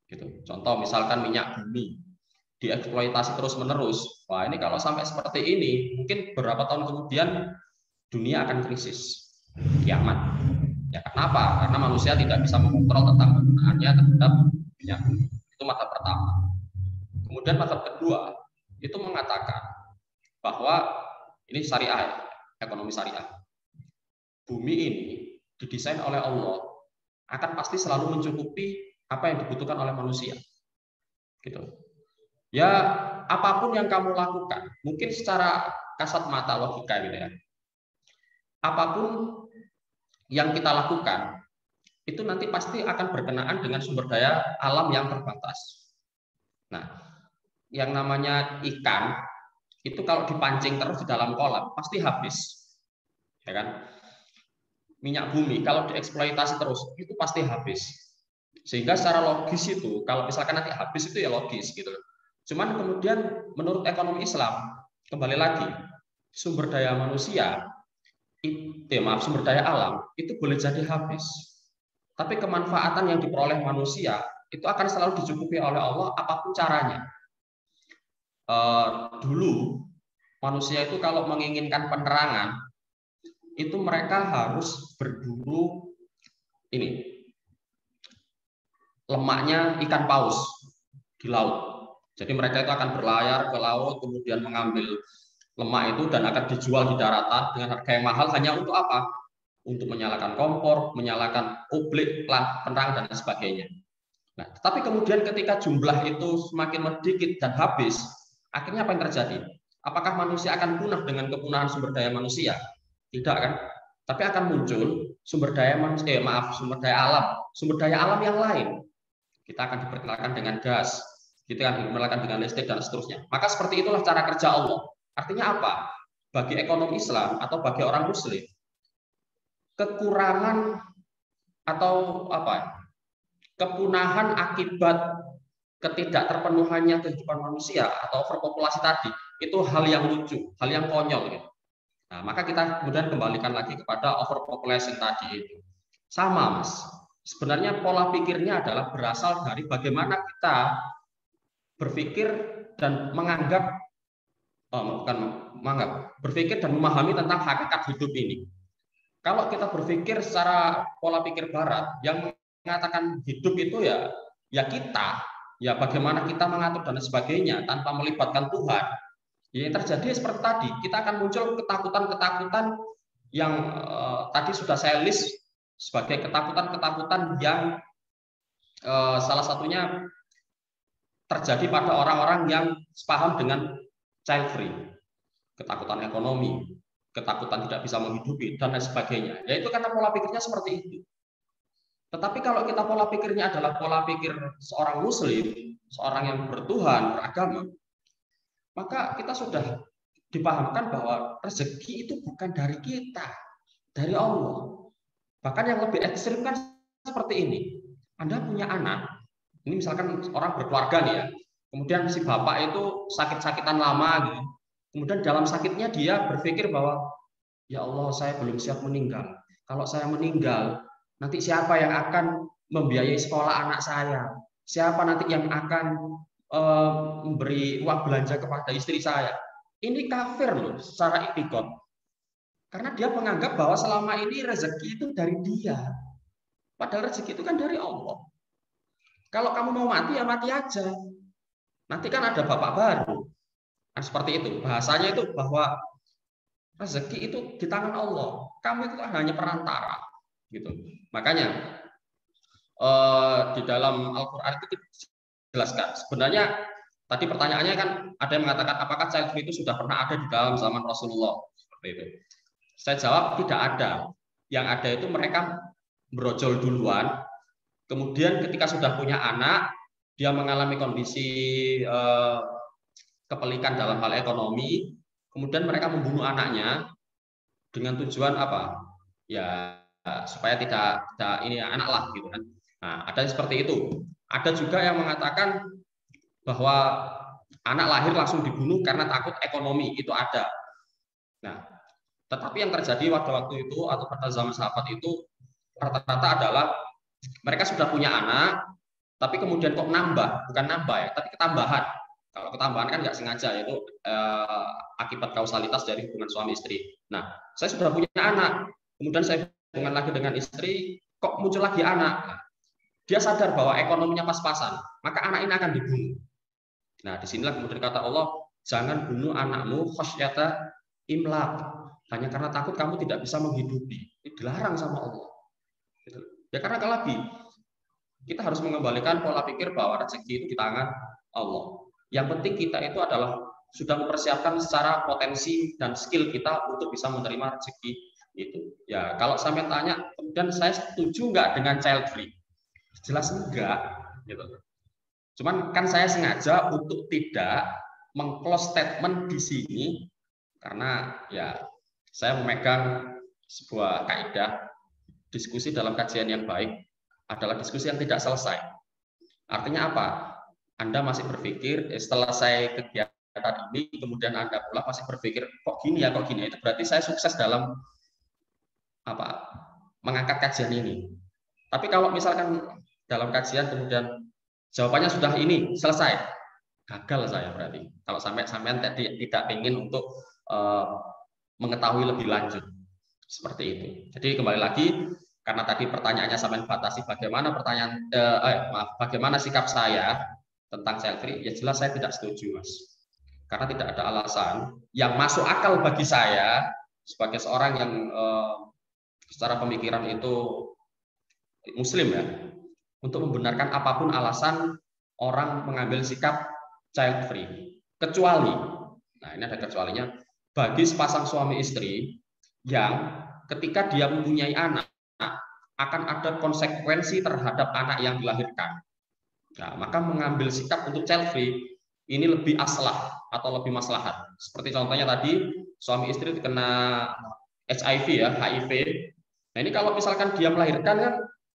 Gitu. Contoh misalkan minyak bumi dieksploitasi terus-menerus. Wah, ini kalau sampai seperti ini, mungkin beberapa tahun kemudian dunia akan krisis, kiamat. Ya, kenapa? Karena manusia tidak bisa mengontrol tentang penggunaannya terhadap minyak bumi. Itu madhab pertama. Kemudian madhab kedua itu mengatakan bahwa ini syariah, ekonomi syariah. Bumi ini didesain oleh Allah akan pasti selalu mencukupi apa yang dibutuhkan oleh manusia. Gitu. Ya, apapun yang kamu lakukan, mungkin secara kasat mata logika gitu ya. Apapun yang kita lakukan itu nanti pasti akan berkenaan dengan sumber daya alam yang terbatas. Nah, yang namanya ikan itu kalau dipancing terus di dalam kolam pasti habis, ya kan? Minyak bumi kalau dieksploitasi terus itu pasti habis. Sehingga secara logis itu kalau misalkan nanti habis itu ya logis gitu. Cuman kemudian menurut ekonomi Islam kembali lagi sumber daya manusia, sumber daya alam itu boleh jadi habis. Tapi kemanfaatan yang diperoleh manusia itu akan selalu dicukupi oleh Allah apapun caranya. Dulu manusia itu kalau menginginkan penerangan itu mereka harus berburu lemaknya ikan paus di laut. Jadi mereka itu akan berlayar ke laut kemudian mengambil lemak itu dan akan dijual di daratan dengan harga yang mahal hanya untuk apa? Untuk menyalakan kompor, menyalakan oblik, penerang dan sebagainya. Nah, tetapi kemudian ketika jumlah itu semakin sedikit dan habis, akhirnya apa yang terjadi? Apakah manusia akan punah dengan kepunahan sumber daya manusia? Tidak kan? Tapi akan muncul sumber daya alam yang lain. Kita akan diperkenalkan dengan gas, kita akan diperkenalkan dengan listrik dan seterusnya. Maka seperti itulah cara kerja Allah. Artinya apa? Bagi ekonomi Islam atau bagi orang Muslim, kekurangan atau kepunahan akibat ketidakterpenuhannya kehidupan manusia atau overpopulasi tadi itu hal yang lucu, hal yang konyol gitu. Nah, maka kita kemudian kembalikan lagi kepada overpopulation tadi itu. Sama, Mas. Sebenarnya pola pikirnya adalah berasal dari bagaimana kita berpikir dan berpikir dan memahami tentang hakikat hidup ini. Kalau kita berpikir secara pola pikir Barat yang mengatakan hidup itu ya kita, ya bagaimana kita mengatur dan sebagainya tanpa melibatkan Tuhan. Yang terjadi seperti tadi, kita akan muncul ketakutan-ketakutan yang tadi sudah saya list sebagai ketakutan-ketakutan yang salah satunya terjadi pada orang-orang yang sepaham dengan child free, ketakutan ekonomi, ketakutan tidak bisa menghidupi dan lain sebagainya. Yaitu karena pola pikirnya seperti itu. Tetapi kalau kita pola pikirnya adalah pola pikir seorang Muslim, seorang yang bertuhan, beragama, maka kita sudah dipahamkan bahwa rezeki itu bukan dari kita, dari Allah. Bahkan yang lebih ekstrim kan seperti ini. Anda punya anak, ini misalkan orang berkeluarga nih ya, kemudian si bapak itu sakit-sakitan lama gitu. Kemudian dalam sakitnya dia berpikir bahwa ya Allah, saya belum siap meninggal. Kalau saya meninggal, nanti siapa yang akan membiayai sekolah anak saya? Siapa nanti yang akan memberi uang belanja kepada istri saya? Ini kafir loh secara etikot. Karena dia menganggap bahwa selama ini rezeki itu dari dia. Padahal rezeki itu kan dari Allah. Kalau kamu mau mati ya mati aja. Nanti kan ada bapak baru. Nah, seperti itu. Bahasanya itu bahwa rezeki itu di tangan Allah. Kamu itu hanya perantara. Gitu. Makanya di dalam Al-Quran itu dijelaskan. Sebenarnya tadi pertanyaannya kan ada yang mengatakan apakah child free itu sudah pernah ada di dalam zaman Rasulullah. Seperti itu. Saya jawab tidak ada. Yang ada itu mereka berojol duluan. Kemudian ketika sudah punya anak, dia mengalami kondisi kepelikan dalam hal ekonomi. Kemudian mereka membunuh anaknya dengan tujuan apa? Ya supaya tidak ini anak lah gitu kan. Nah, ada seperti itu. Ada juga yang mengatakan bahwa anak lahir langsung dibunuh karena takut ekonomi, itu ada. Nah, tetapi yang terjadi pada waktu itu atau pada zaman sahabat itu rata-rata adalah mereka sudah punya anak, tapi kemudian kok nambah, bukan nambah ya, tapi ketambahan. Kalau ketambahan kan nggak sengaja, yaitu akibat kausalitas dari hubungan suami istri. Nah, saya sudah punya anak, kemudian saya hubungan lagi dengan istri, kok muncul lagi anak. Nah, dia sadar bahwa ekonominya pas-pasan, maka anak ini akan dibunuh. Nah, disinilah kemudian kata Allah, jangan bunuh anakmu khasyata imlaq, hanya karena takut kamu tidak bisa menghidupi. Ini dilarang sama Allah. Ya karena lagi kita harus mengembalikan pola pikir bahwa rezeki itu di tangan Allah. Yang penting kita itu adalah sudah mempersiapkan secara potensi dan skill kita untuk bisa menerima rezeki itu. Ya kalau sampai tanya, kemudian saya setuju nggak dengan child free? Jelas enggak, gitu. Cuman kan saya sengaja untuk tidak meng-close statement di sini karena ya saya memegang sebuah kaidah diskusi dalam kajian yang baik adalah diskusi yang tidak selesai. Artinya apa? Anda masih berpikir setelah saya kegiatan ini, kemudian Anda pula masih berpikir kok gini ya, kok gini. Itu berarti saya sukses dalam apa? Mengangkat kajian ini. Tapi kalau misalkan dalam kajian kemudian jawabannya sudah ini selesai, gagal saya berarti. Kalau sampean tidak ingin untuk mengetahui lebih lanjut seperti itu. Jadi kembali lagi. Karena tadi pertanyaannya sampai batasi bagaimana bagaimana sikap saya tentang child free, ya jelas saya tidak setuju, Mas. Karena tidak ada alasan yang masuk akal bagi saya sebagai seorang yang secara pemikiran itu muslim ya, untuk membenarkan apapun alasan orang mengambil sikap child free. Kecuali, nah ini ada kecualinya, bagi sepasang suami istri yang ketika dia mempunyai anak akan ada konsekuensi terhadap anak yang dilahirkan. Nah, maka mengambil sikap untuk child free ini lebih aslah atau lebih maslahat. Seperti contohnya tadi suami istri terkena HIV ya, HIV. Nah, ini kalau misalkan dia melahirkan kan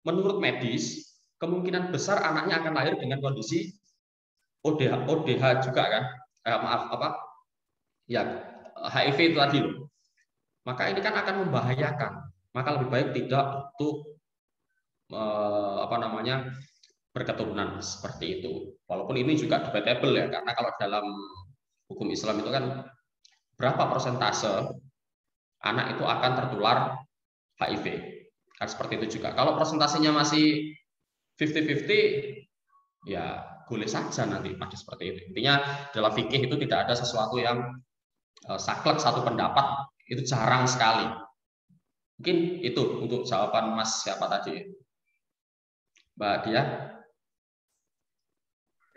menurut medis kemungkinan besar anaknya akan lahir dengan kondisi ODH juga kan. Ya, HIV itu tadi loh. Maka ini kan akan membahayakan. Maka lebih baik tidak untuk berketurunan seperti itu. Walaupun ini juga debatable ya, karena kalau dalam hukum Islam itu kan berapa persentase anak itu akan tertular HIV. Kan seperti itu juga. Kalau persentasenya masih 50-50, ya boleh saja nanti pada seperti itu. Intinya dalam fikih itu tidak ada sesuatu yang saklek satu pendapat, itu jarang sekali. Mungkin itu untuk jawaban Mas siapa tadi? Mbak Dia.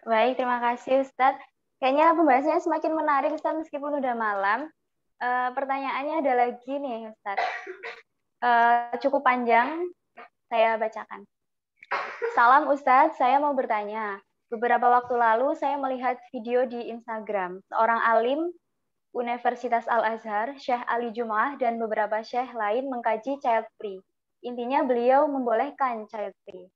Baik, terima kasih Ustadz. Kayaknya pembahasannya semakin menarik Ustadz meskipun udah malam. Pertanyaannya ada lagi nih Ustadz. Cukup panjang, saya bacakan. Salam Ustadz, saya mau bertanya. Beberapa waktu lalu saya melihat video di Instagram. Seorang alim Universitas Al-Azhar, Syekh Ali Jum'ah, dan beberapa syekh lain mengkaji child free. Intinya beliau membolehkan child free.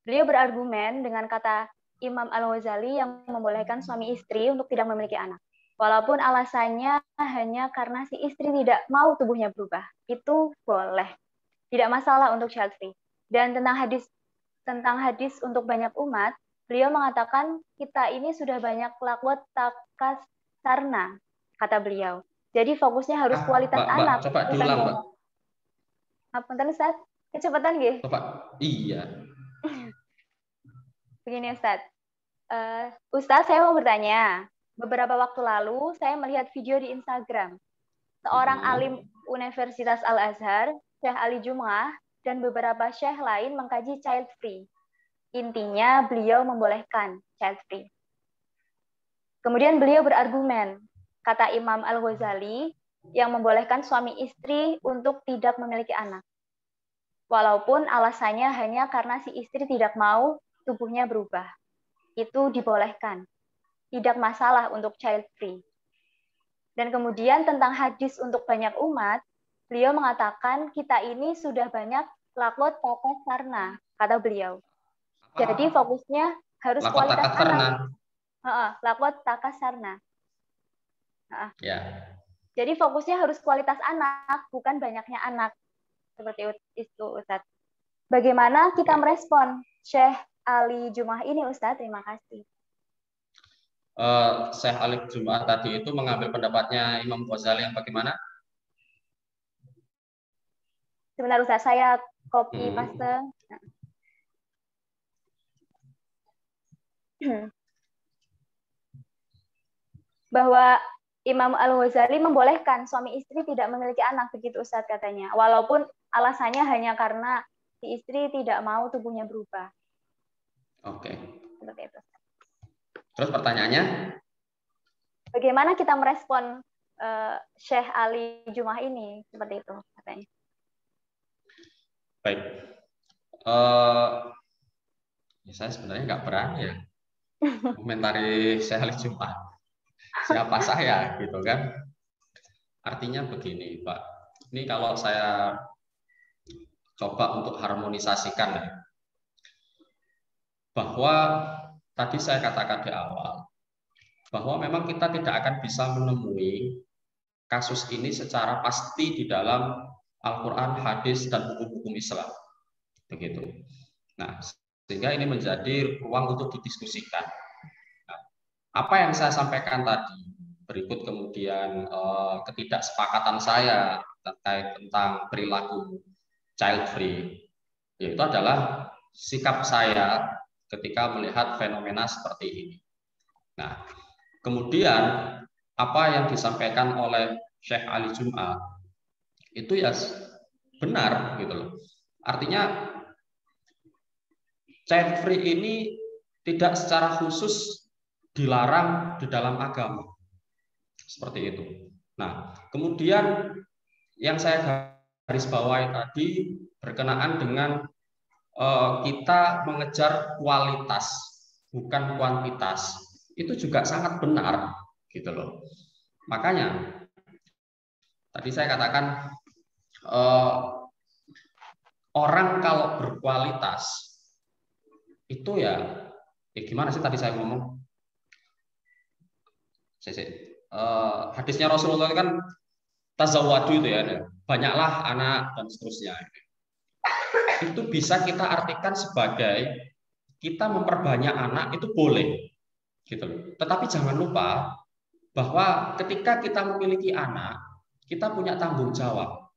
Beliau berargumen dengan kata Imam Al-Ghazali yang membolehkan suami istri untuk tidak memiliki anak. Walaupun alasannya hanya karena si istri tidak mau tubuhnya berubah. Itu boleh. Tidak masalah untuk child free. Dan tentang hadis untuk banyak umat, beliau mengatakan kita ini sudah banyak lakwat takas sarna, kata beliau. Jadi fokusnya harus kualitas anak. Coba diulang, Mbak. Punten Ustaz, kecepatan nggih? Coba. Iya. Begini Ustaz. Ustaz, saya mau bertanya. Beberapa waktu lalu saya melihat video di Instagram. Seorang alim Universitas Al-Azhar, Syekh Ali Jum'ah, dan beberapa syekh lain mengkaji child free. Intinya beliau membolehkan child free. Kemudian beliau berargumen, kata Imam Al-Ghazali, yang membolehkan suami istri untuk tidak memiliki anak. Walaupun alasannya hanya karena si istri tidak mau tubuhnya berubah. Itu dibolehkan. Tidak masalah untuk child free. Dan kemudian tentang hadis untuk banyak umat, beliau mengatakan kita ini sudah banyak lakwat takas sarna, kata beliau. Jadi fokusnya harus kualitas anak. Lakwat takas sarna. Ya. Jadi fokusnya harus kualitas anak, bukan banyaknya anak. Seperti itu, Ustadz. Bagaimana kita merespon Syekh Ali Jum'ah ini, Ustadz? Terima kasih. Syekh Ali Jum'ah tadi itu mengambil pendapatnya Imam Ghazali yang bagaimana? Sebentar, Ustadz. Saya copy paste. bahwa Imam Al-Ghazali membolehkan suami istri tidak memiliki anak, begitu Ustadz katanya. Walaupun alasannya hanya karena si istri tidak mau tubuhnya berubah. Oke. Seperti itu. Terus pertanyaannya? Bagaimana kita merespon Syekh Ali Jum'ah ini? Seperti itu katanya. Baik. Ya saya sebenarnya nggak berani ya komentari Syekh Ali Jum'ah. Siapa saya gitu kan? Artinya begini, Pak. Ini kalau saya coba untuk harmonisasikan ya, bahwa tadi saya katakan di awal bahwa memang kita tidak akan bisa menemui kasus ini secara pasti di dalam Al-Quran, hadis, dan hukum-hukum Islam. Begitu. Nah, sehingga ini menjadi ruang untuk didiskusikan. Nah, apa yang saya sampaikan tadi, berikut kemudian ketidaksepakatan saya terkait tentang perilaku child free, yaitu adalah sikap saya ketika melihat fenomena seperti ini. Nah, kemudian apa yang disampaikan oleh Syekh Ali Jum'ah itu ya benar gitu loh. Artinya child free ini tidak secara khusus dilarang di dalam agama. Seperti itu. Nah, kemudian yang saya garis bawahi tadi berkenaan dengan kita mengejar kualitas bukan kuantitas, itu juga sangat benar gitu loh. Makanya tadi saya katakan orang kalau berkualitas itu ya gimana sih tadi saya ngomong? Hadisnya Rasulullah kan tazawwadu itu ya, banyaklah anak dan seterusnya. Itu bisa kita artikan sebagai kita memperbanyak anak itu boleh, gitu. Tetapi jangan lupa bahwa ketika kita memiliki anak, kita punya tanggung jawab.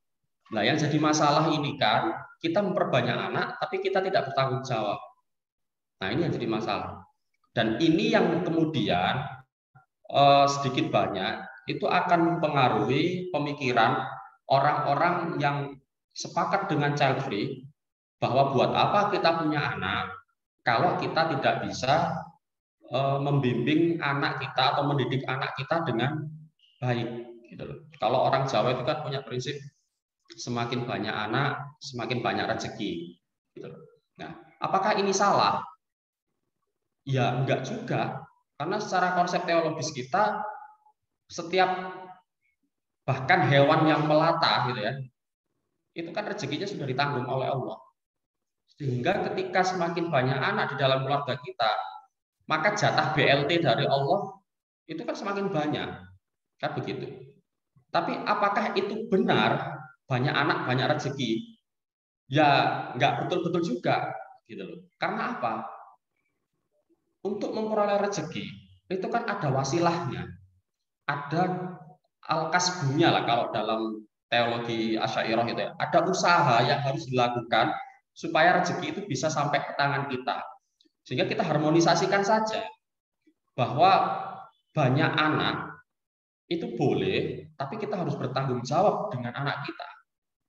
Nah, yang jadi masalah ini kan kita memperbanyak anak, tapi kita tidak bertanggung jawab. Nah, ini yang jadi masalah. Dan ini yang kemudian sedikit banyak itu akan mempengaruhi pemikiran orang-orang yang sepakat dengan child free bahwa buat apa kita punya anak kalau kita tidak bisa membimbing anak kita atau mendidik anak kita dengan baik gitu loh. Kalau orang Jawa itu kan punya prinsip semakin banyak anak semakin banyak rezeki gitu loh. Nah, apakah ini salah? Ya enggak juga. Karena secara konsep teologis kita, setiap bahkan hewan yang melata gitu ya, itu kan rezekinya sudah ditanggung oleh Allah. Sehingga ketika semakin banyak anak di dalam keluarga kita, maka jatah BLT dari Allah itu kan semakin banyak. Kan begitu. Tapi apakah itu benar banyak anak banyak rezeki? Ya enggak betul-betul juga gitu loh. Karena apa? Untuk memperoleh rezeki itu kan ada wasilahnya, ada al-kasbunya lah kalau dalam teologi Asy'ariyah itu ya. Ada usaha yang harus dilakukan supaya rezeki itu bisa sampai ke tangan kita. Sehingga kita harmonisasikan saja bahwa banyak anak itu boleh, tapi kita harus bertanggung jawab dengan anak kita.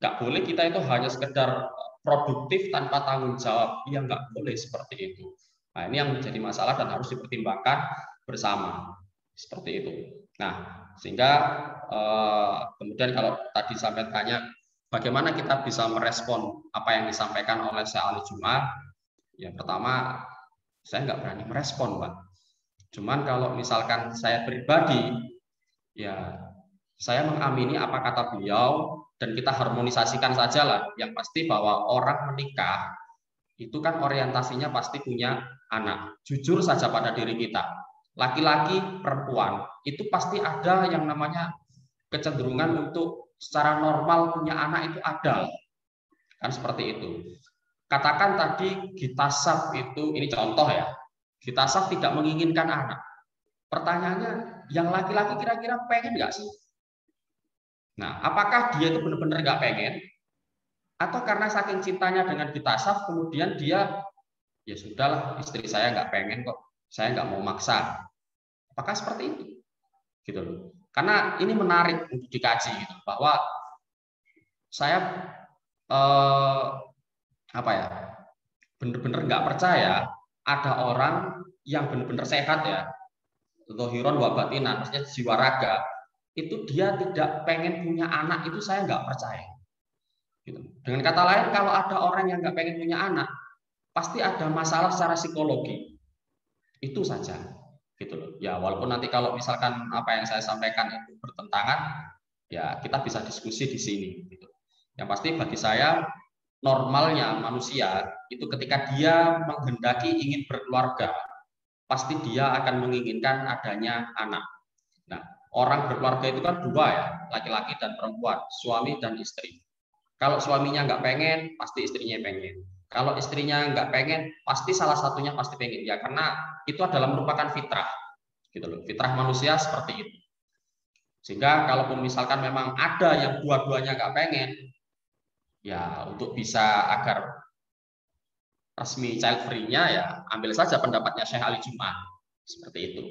Nggak boleh kita itu hanya sekedar produktif tanpa tanggung jawab. Ya nggak boleh seperti itu. Nah, ini yang menjadi masalah dan harus dipertimbangkan bersama. Seperti itu. Nah, sehingga kemudian kalau tadi sampai tanya bagaimana kita bisa merespon apa yang disampaikan oleh Syekh Ali Jum'ah, yang pertama saya nggak berani merespon, Pak. Cuman kalau misalkan saya pribadi, ya saya mengamini apa kata beliau dan kita harmonisasikan saja lah. Yang pasti bahwa orang menikah itu kan orientasinya pasti punya anak. Jujur saja pada diri kita, laki-laki, perempuan, itu pasti ada yang namanya kecenderungan untuk secara normal punya anak itu ada. Kan seperti itu. Katakan tadi Gitasaf itu, ini contoh ya, Gitasaf tidak menginginkan anak. Pertanyaannya, yang laki-laki kira-kira pengen nggak sih? Nah, apakah dia itu benar-benar nggak pengen? Atau karena saking cintanya dengan Gitasaf, kemudian dia, ya sudahlah, istri saya nggak pengen kok, saya nggak mau maksa. Apakah seperti itu? gitu loh. Karena ini menarik untuk dikaji gitu, bahwa saya benar-benar nggak percaya ada orang yang benar-benar sehat ya, dhohiron wa batinan, maksudnya jiwa raga, itu dia tidak pengen punya anak, itu saya nggak percaya. Gitu. Dengan kata lain, kalau ada orang yang nggak pengen punya anak, pasti ada masalah secara psikologi. Itu saja. Gitu loh. Ya walaupun nanti kalau misalkan apa yang saya sampaikan itu bertentangan, ya kita bisa diskusi di sini. Gitu. Yang pasti bagi saya, normalnya manusia itu ketika dia menghendaki ingin berkeluarga, pasti dia akan menginginkan adanya anak. Nah, orang berkeluarga itu kan dua ya, laki-laki dan perempuan, suami dan istri. Kalau suaminya nggak pengen, pasti istrinya pengen. Kalau istrinya nggak pengen, pasti salah satunya pasti pengen. Ya karena itu adalah merupakan fitrah, gitu loh. Fitrah manusia seperti itu. Sehingga kalaupun misalkan memang ada yang dua-duanya nggak pengen, ya untuk bisa agar resmi child free-nya ya ambil saja pendapatnya Syekh Ali Jum'ah seperti itu.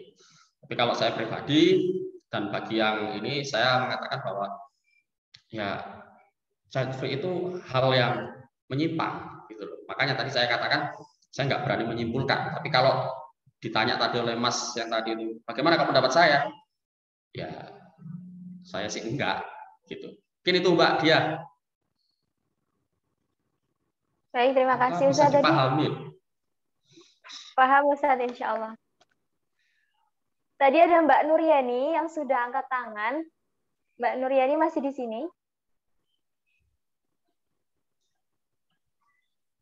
Tapi kalau saya pribadi dan bagi yang ini saya mengatakan bahwa ya child free itu hal yang menyimpang gitu loh. Makanya tadi saya katakan saya nggak berani menyimpulkan. Tapi kalau ditanya tadi oleh Mas yang tadi itu bagaimana kalau pendapat saya? Ya saya sih enggak gitu. Mungkin itu Mbak Dia. Baik, terima kasih Ustaz tadi. Paham Ustaz, insya Allah. Tadi ada Mbak Nuryani yang sudah angkat tangan. Mbak Nuryani masih di sini?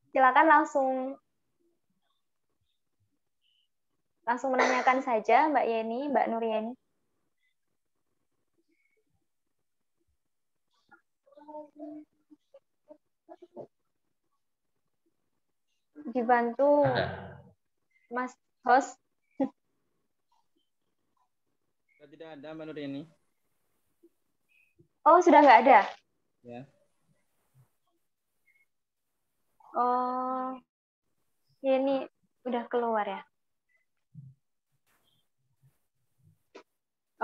Silakan langsung menanyakan saja Mbak Yeni, Mbak Nuryani. Dibantu Mas host. Tidak ada Mbak Nuryani. Oh, sudah nggak ada? Ya. Oh, ini udah keluar ya.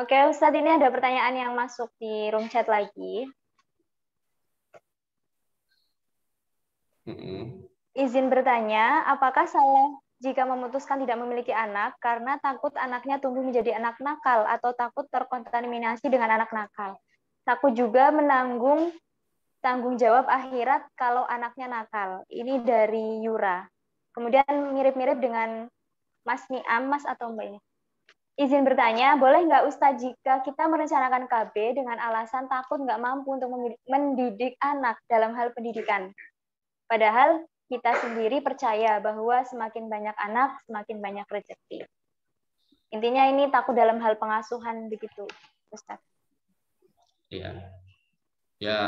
Oke, Ustadz, ini ada pertanyaan yang masuk di room chat lagi. Izin bertanya, apakah salah jika memutuskan tidak memiliki anak karena takut anaknya tumbuh menjadi anak nakal atau takut terkontaminasi dengan anak nakal? Takut juga menanggung tanggung jawab akhirat kalau anaknya nakal. Ini dari Yura. Kemudian mirip-mirip dengan Mas Niam, Mas atau Mbak ini. Izin bertanya, boleh nggak Ustadz jika kita merencanakan KB dengan alasan takut nggak mampu untuk mendidik anak dalam hal pendidikan? Padahal kita sendiri percaya bahwa semakin banyak anak, semakin banyak rezeki. Intinya ini takut dalam hal pengasuhan begitu, Ustadz. Iya. Ya,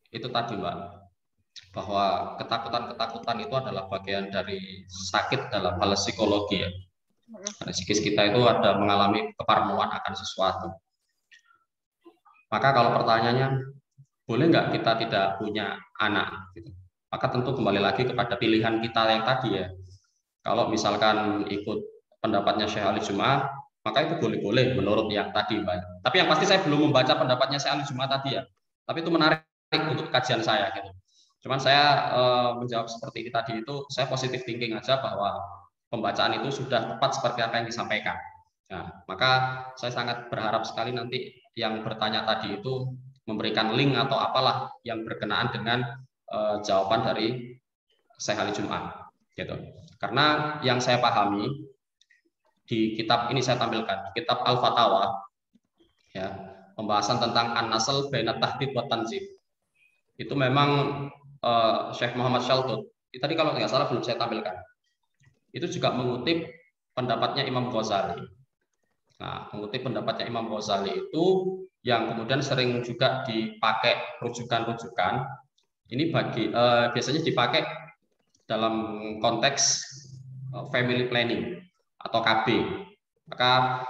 itu tadi Mbak, bahwa ketakutan-ketakutan itu adalah bagian dari sakit dalam hal psikologi ya. Karena psikis kita itu ada mengalami keparnoan akan sesuatu. Maka kalau pertanyaannya, boleh nggak kita tidak punya anak? Gitu. Maka tentu kembali lagi kepada pilihan kita yang tadi ya. Kalau misalkan ikut pendapatnya Syekh Ali Jum'ah, maka itu boleh-boleh menurut yang tadi Mbak. Tapi yang pasti saya belum membaca pendapatnya Syekh Ali Jum'ah tadi ya. Tapi itu menarik untuk kajian saya gitu. Cuman saya menjawab seperti itu tadi itu, saya positive thinking aja bahwa pembacaan itu sudah tepat seperti apa yang disampaikan. Nah, maka saya sangat berharap sekali nanti yang bertanya tadi itu memberikan link atau apalah yang berkenaan dengan jawaban dari Syekh Ali Jum'ah. Gitu. Karena yang saya pahami di kitab ini saya tampilkan, kitab Al-Fatawa, ya, pembahasan tentang an-nasl bainat tahdid wa tanzim. Itu memang Syekh Muhammad Shaltut, tadi kalau nggak salah belum saya tampilkan, itu juga mengutip pendapatnya Imam Ghazali. Nah, mengutip pendapatnya Imam Ghazali itu yang kemudian sering juga dipakai rujukan-rujukan. Ini biasanya dipakai dalam konteks family planning atau KB. Maka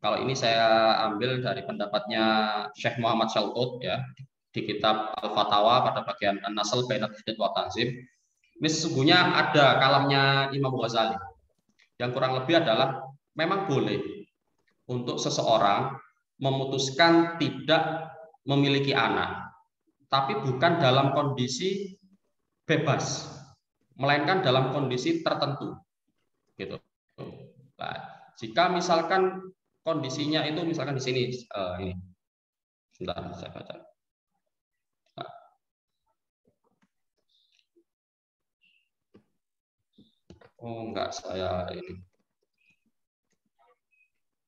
kalau ini saya ambil dari pendapatnya Syekh Muhammad Shaltut ya di kitab Al-Fatawa pada bagian An-Nasl bainat tahdid wa tanzim. Ini sesungguhnya ada kalamnya Imam Ghazali yang kurang lebih adalah memang boleh untuk seseorang memutuskan tidak memiliki anak, tapi bukan dalam kondisi bebas, melainkan dalam kondisi tertentu, gitu. Nah, jika misalkan kondisinya itu misalkan di sini, ini, sebentar saya baca. Oh, enggak, saya ini.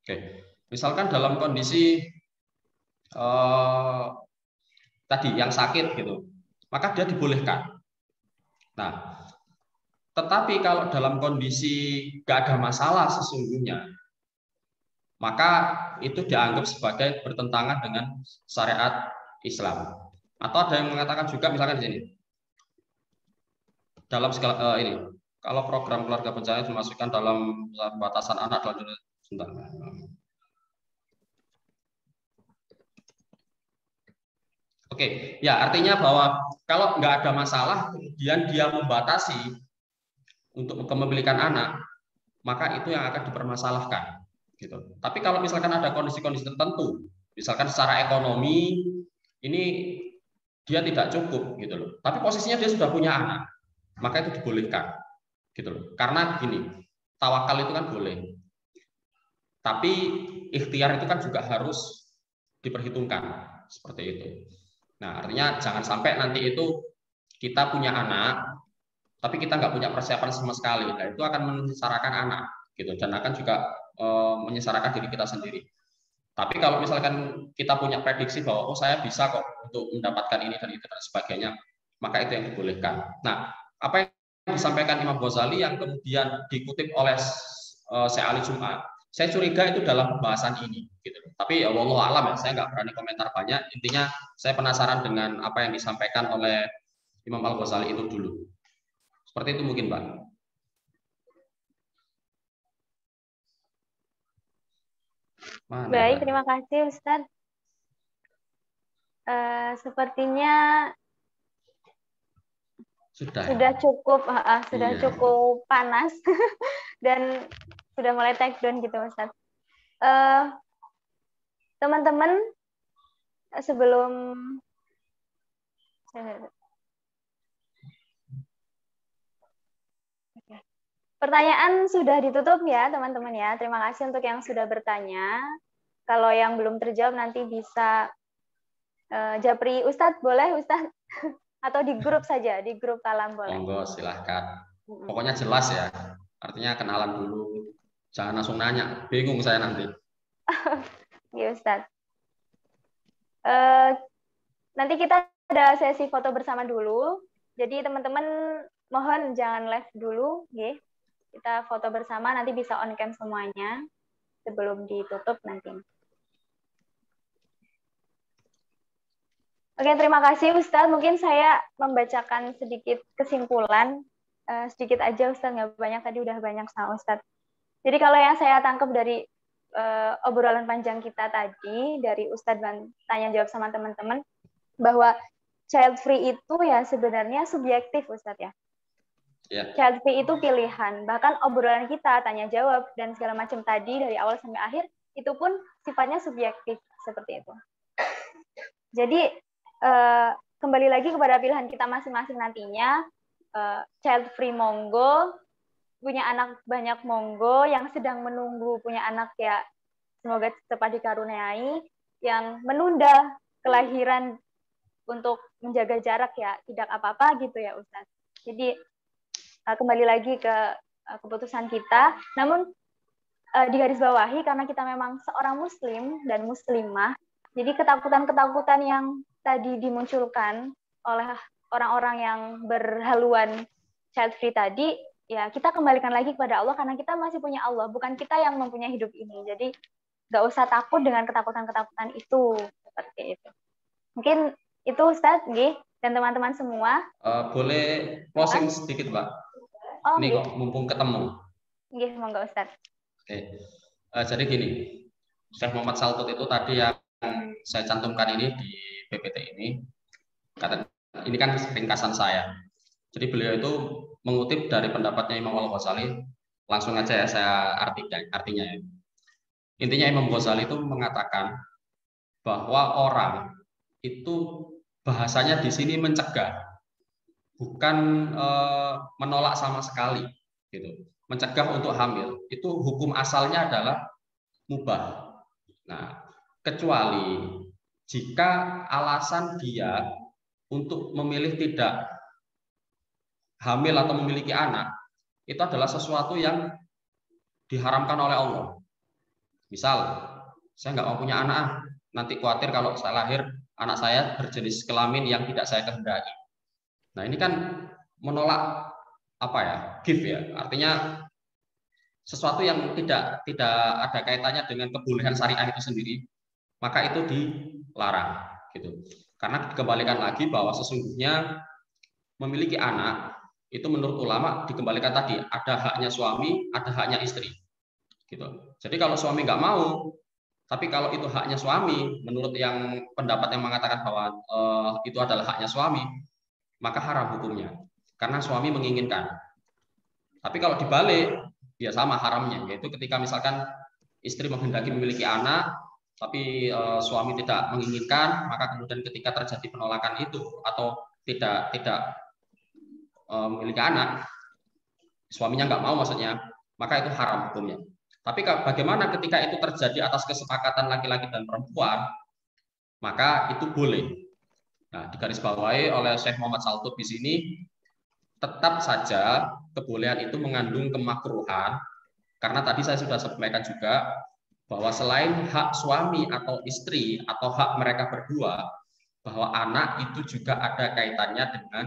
Oke, misalkan dalam kondisi tadi yang sakit gitu, maka dia dibolehkan. Nah, tetapi kalau dalam kondisi nggak ada masalah sesungguhnya, maka itu dianggap sebagai bertentangan dengan syariat Islam. Atau ada yang mengatakan juga misalkan di sini, dalam segala ini, kalau program keluarga berencana dimasukkan dalam batasan anak dalam sebentar. Oke, ya artinya bahwa kalau nggak ada masalah, kemudian dia membatasi untuk kepemilikan anak, maka itu yang akan dipermasalahkan. Gitu. Tapi kalau misalkan ada kondisi-kondisi tertentu, misalkan secara ekonomi ini dia tidak cukup, gitu loh. Tapi posisinya dia sudah punya anak, maka itu dibolehkan, gitu loh. Karena gini, tawakal itu kan boleh, tapi ikhtiar itu kan juga harus diperhitungkan seperti itu. Nah, artinya jangan sampai nanti itu kita punya anak, tapi kita nggak punya persiapan sama sekali. Nah, itu akan menyesarakan anak, gitu, dan akan juga menyesarakan diri kita sendiri. Tapi kalau misalkan kita punya prediksi bahwa oh saya bisa kok untuk mendapatkan ini dan itu dan sebagainya, maka itu yang dibolehkan. Nah, apa yang disampaikan Imam Ghazali yang kemudian dikutip oleh Syekh Ali Jum'ah, saya curiga itu dalam pembahasan ini, gitu. Tapi ya wallahu alam ya, saya nggak berani komentar banyak. Intinya saya penasaran dengan apa yang disampaikan oleh Imam Al Ghazali itu dulu. Seperti itu mungkin, Pak. Baik, terima kasih Ustadz. Sepertinya sudah cukup panas dan sudah mulai take down gitu Ustadz. Teman-teman, sebelum pertanyaan sudah ditutup ya teman-teman ya. Terima kasih untuk yang sudah bertanya. Kalau yang belum terjawab nanti bisa japri Ustadz, boleh Ustadz? Atau di grup saja, di grup kalam boleh. Monggo, silahkan. Pokoknya jelas ya. Artinya kenalan dulu. Jangan langsung nanya. Bingung saya nanti. Iya Ustadz. Nanti kita ada sesi foto bersama dulu. Jadi teman-teman mohon jangan live dulu. Okay? Kita foto bersama, nanti bisa on cam semuanya sebelum ditutup nanti. Oke, terima kasih Ustadz. Mungkin saya membacakan sedikit kesimpulan. Sedikit aja Ustadz, nggak banyak, tadi udah banyak sama Ustadz. Jadi kalau yang saya tangkap dari obrolan panjang kita tadi, dari Ustadz dan tanya jawab sama teman-teman, bahwa child free itu ya sebenarnya subjektif Ustadz ya. Yeah. Child free itu pilihan. Bahkan obrolan kita, tanya jawab, dan segala macam tadi dari awal sampai akhir, itu pun sifatnya subjektif seperti itu. Jadi kembali lagi kepada pilihan kita masing-masing nantinya. Child free monggo, punya anak banyak monggo, yang sedang menunggu punya anak ya semoga cepat dikaruniai, yang menunda kelahiran untuk menjaga jarak ya tidak apa-apa gitu ya Ustaz. Jadi kembali lagi ke keputusan kita, namun digarisbawahi karena kita memang seorang muslim dan muslimah, jadi ketakutan-ketakutan yang tadi dimunculkan oleh orang-orang yang berhaluan child free tadi, ya kita kembalikan lagi kepada Allah karena kita masih punya Allah, bukan kita yang mempunyai hidup ini. Jadi nggak usah takut dengan ketakutan-ketakutan itu, seperti itu. Mungkin itu Ustadz, dan teman-teman semua. Boleh closing sedikit, Mbak? Oh, ini kok mumpung ketemu. Monggo Ustadz. Oke. Jadi gini, Syekh Muhammad Saltut itu tadi yang saya cantumkan ini di PPT ini, ini kan ringkasan saya. Jadi beliau itu mengutip dari pendapatnya Imam Al-Ghazali, langsung aja ya saya artinya ya. Intinya Imam Ghazali itu mengatakan bahwa orang itu bahasanya di sini mencegah, bukan menolak sama sekali, gitu. Mencegah untuk hamil itu hukum asalnya adalah mubah. Nah, kecuali jika alasan dia untuk memilih tidak hamil atau memiliki anak itu adalah sesuatu yang diharamkan oleh Allah. Misal, saya nggak mau punya anak, nanti khawatir kalau saya lahir anak saya berjenis kelamin yang tidak saya kehendaki. Nah, ini kan menolak apa ya, gift ya, artinya sesuatu yang tidak ada kaitannya dengan kebolehan syariah itu sendiri, maka itu dilarang, gitu. Karena dikembalikan lagi bahwa sesungguhnya memiliki anak itu menurut ulama dikembalikan tadi ada haknya suami, ada haknya istri, gitu. Jadi kalau suami nggak mau, tapi kalau itu haknya suami, menurut yang pendapat yang mengatakan bahwa itu adalah haknya suami, maka haram hukumnya, karena suami menginginkan. Tapi kalau dibalik, ya sama haramnya, yaitu ketika misalkan istri menghendaki memiliki anak, tapi suami tidak menginginkan, maka kemudian ketika terjadi penolakan itu atau tidak memiliki anak, suaminya nggak mau maksudnya, maka itu haram hukumnya. Tapi bagaimana ketika itu terjadi atas kesepakatan laki-laki dan perempuan, maka itu boleh. Nah, digarisbawahi oleh Syekh Muhammad Saltut di sini, tetap saja kebolehan itu mengandung kemakruhan, karena tadi saya sudah sampaikan juga bahwa selain hak suami atau istri atau hak mereka berdua, bahwa anak itu juga ada kaitannya dengan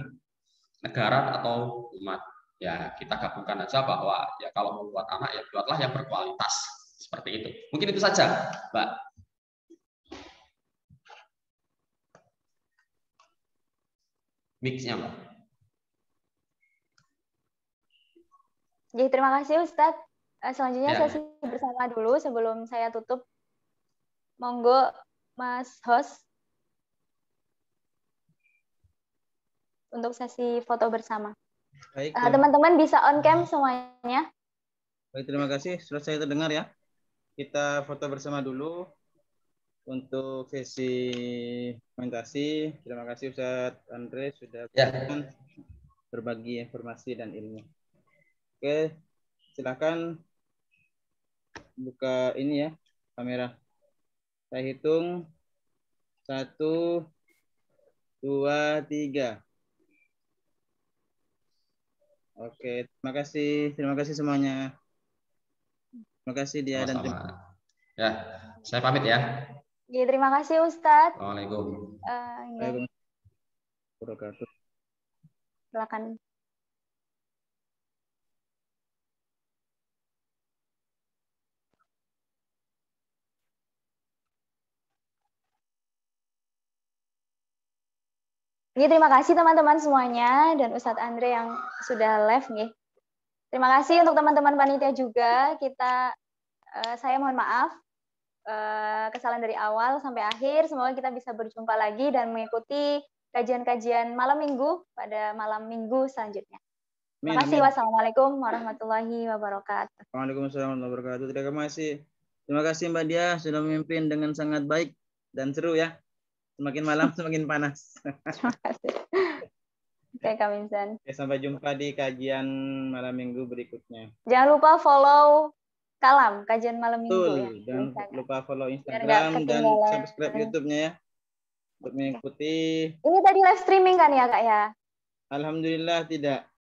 negara atau umat. Ya, kita gabungkan aja bahwa ya kalau membuat anak ya buatlah yang berkualitas, seperti itu. Mungkin itu saja, Mbak. Mix-nya, Mbak. Jadi terima kasih Ustadz. Selanjutnya Ya. sesi bersama dulu sebelum saya tutup. Monggo Mas host untuk sesi foto bersama. Baik, teman-teman bisa on cam semuanya. baik, terima kasih. Sudah saya terdengar ya. Kita foto bersama dulu untuk sesi dokumentasi. Terima kasih Ustadz Andre sudah berbagi informasi dan ilmu. Oke, silakan buka ini ya kamera. Saya hitung 1, 2, 3. Oke, terima kasih semuanya. Terima kasih dia dan tim. Ya, saya pamit ya. Ya, terima kasih Ustadz. Waalaikumsalam. Waalaikumsalam. Silakan. Ya, terima kasih teman-teman semuanya dan Ustadz Andre yang sudah live nih. Terima kasih untuk teman-teman panitia juga. Saya mohon maaf kesalahan dari awal sampai akhir. Semoga kita bisa berjumpa lagi dan mengikuti kajian-kajian malam minggu pada malam minggu selanjutnya. Terima kasih. Wassalamualaikum warahmatullahi wabarakatuh. Waalaikumsalam warahmatullahi wabarakatuh. Terima kasih Mbak Dia sudah memimpin dengan sangat baik dan seru ya. Semakin malam semakin panas. Terima kasih. Oke, Kak Minsan. Sampai jumpa di kajian malam minggu berikutnya. Jangan lupa follow Kalam, kajian malam minggu. Betul, ya. jangan lupa follow Instagram dan subscribe YouTube-nya ya. Untuk mengikuti. Ini tadi live streaming kan ya, Kak ya? Alhamdulillah tidak.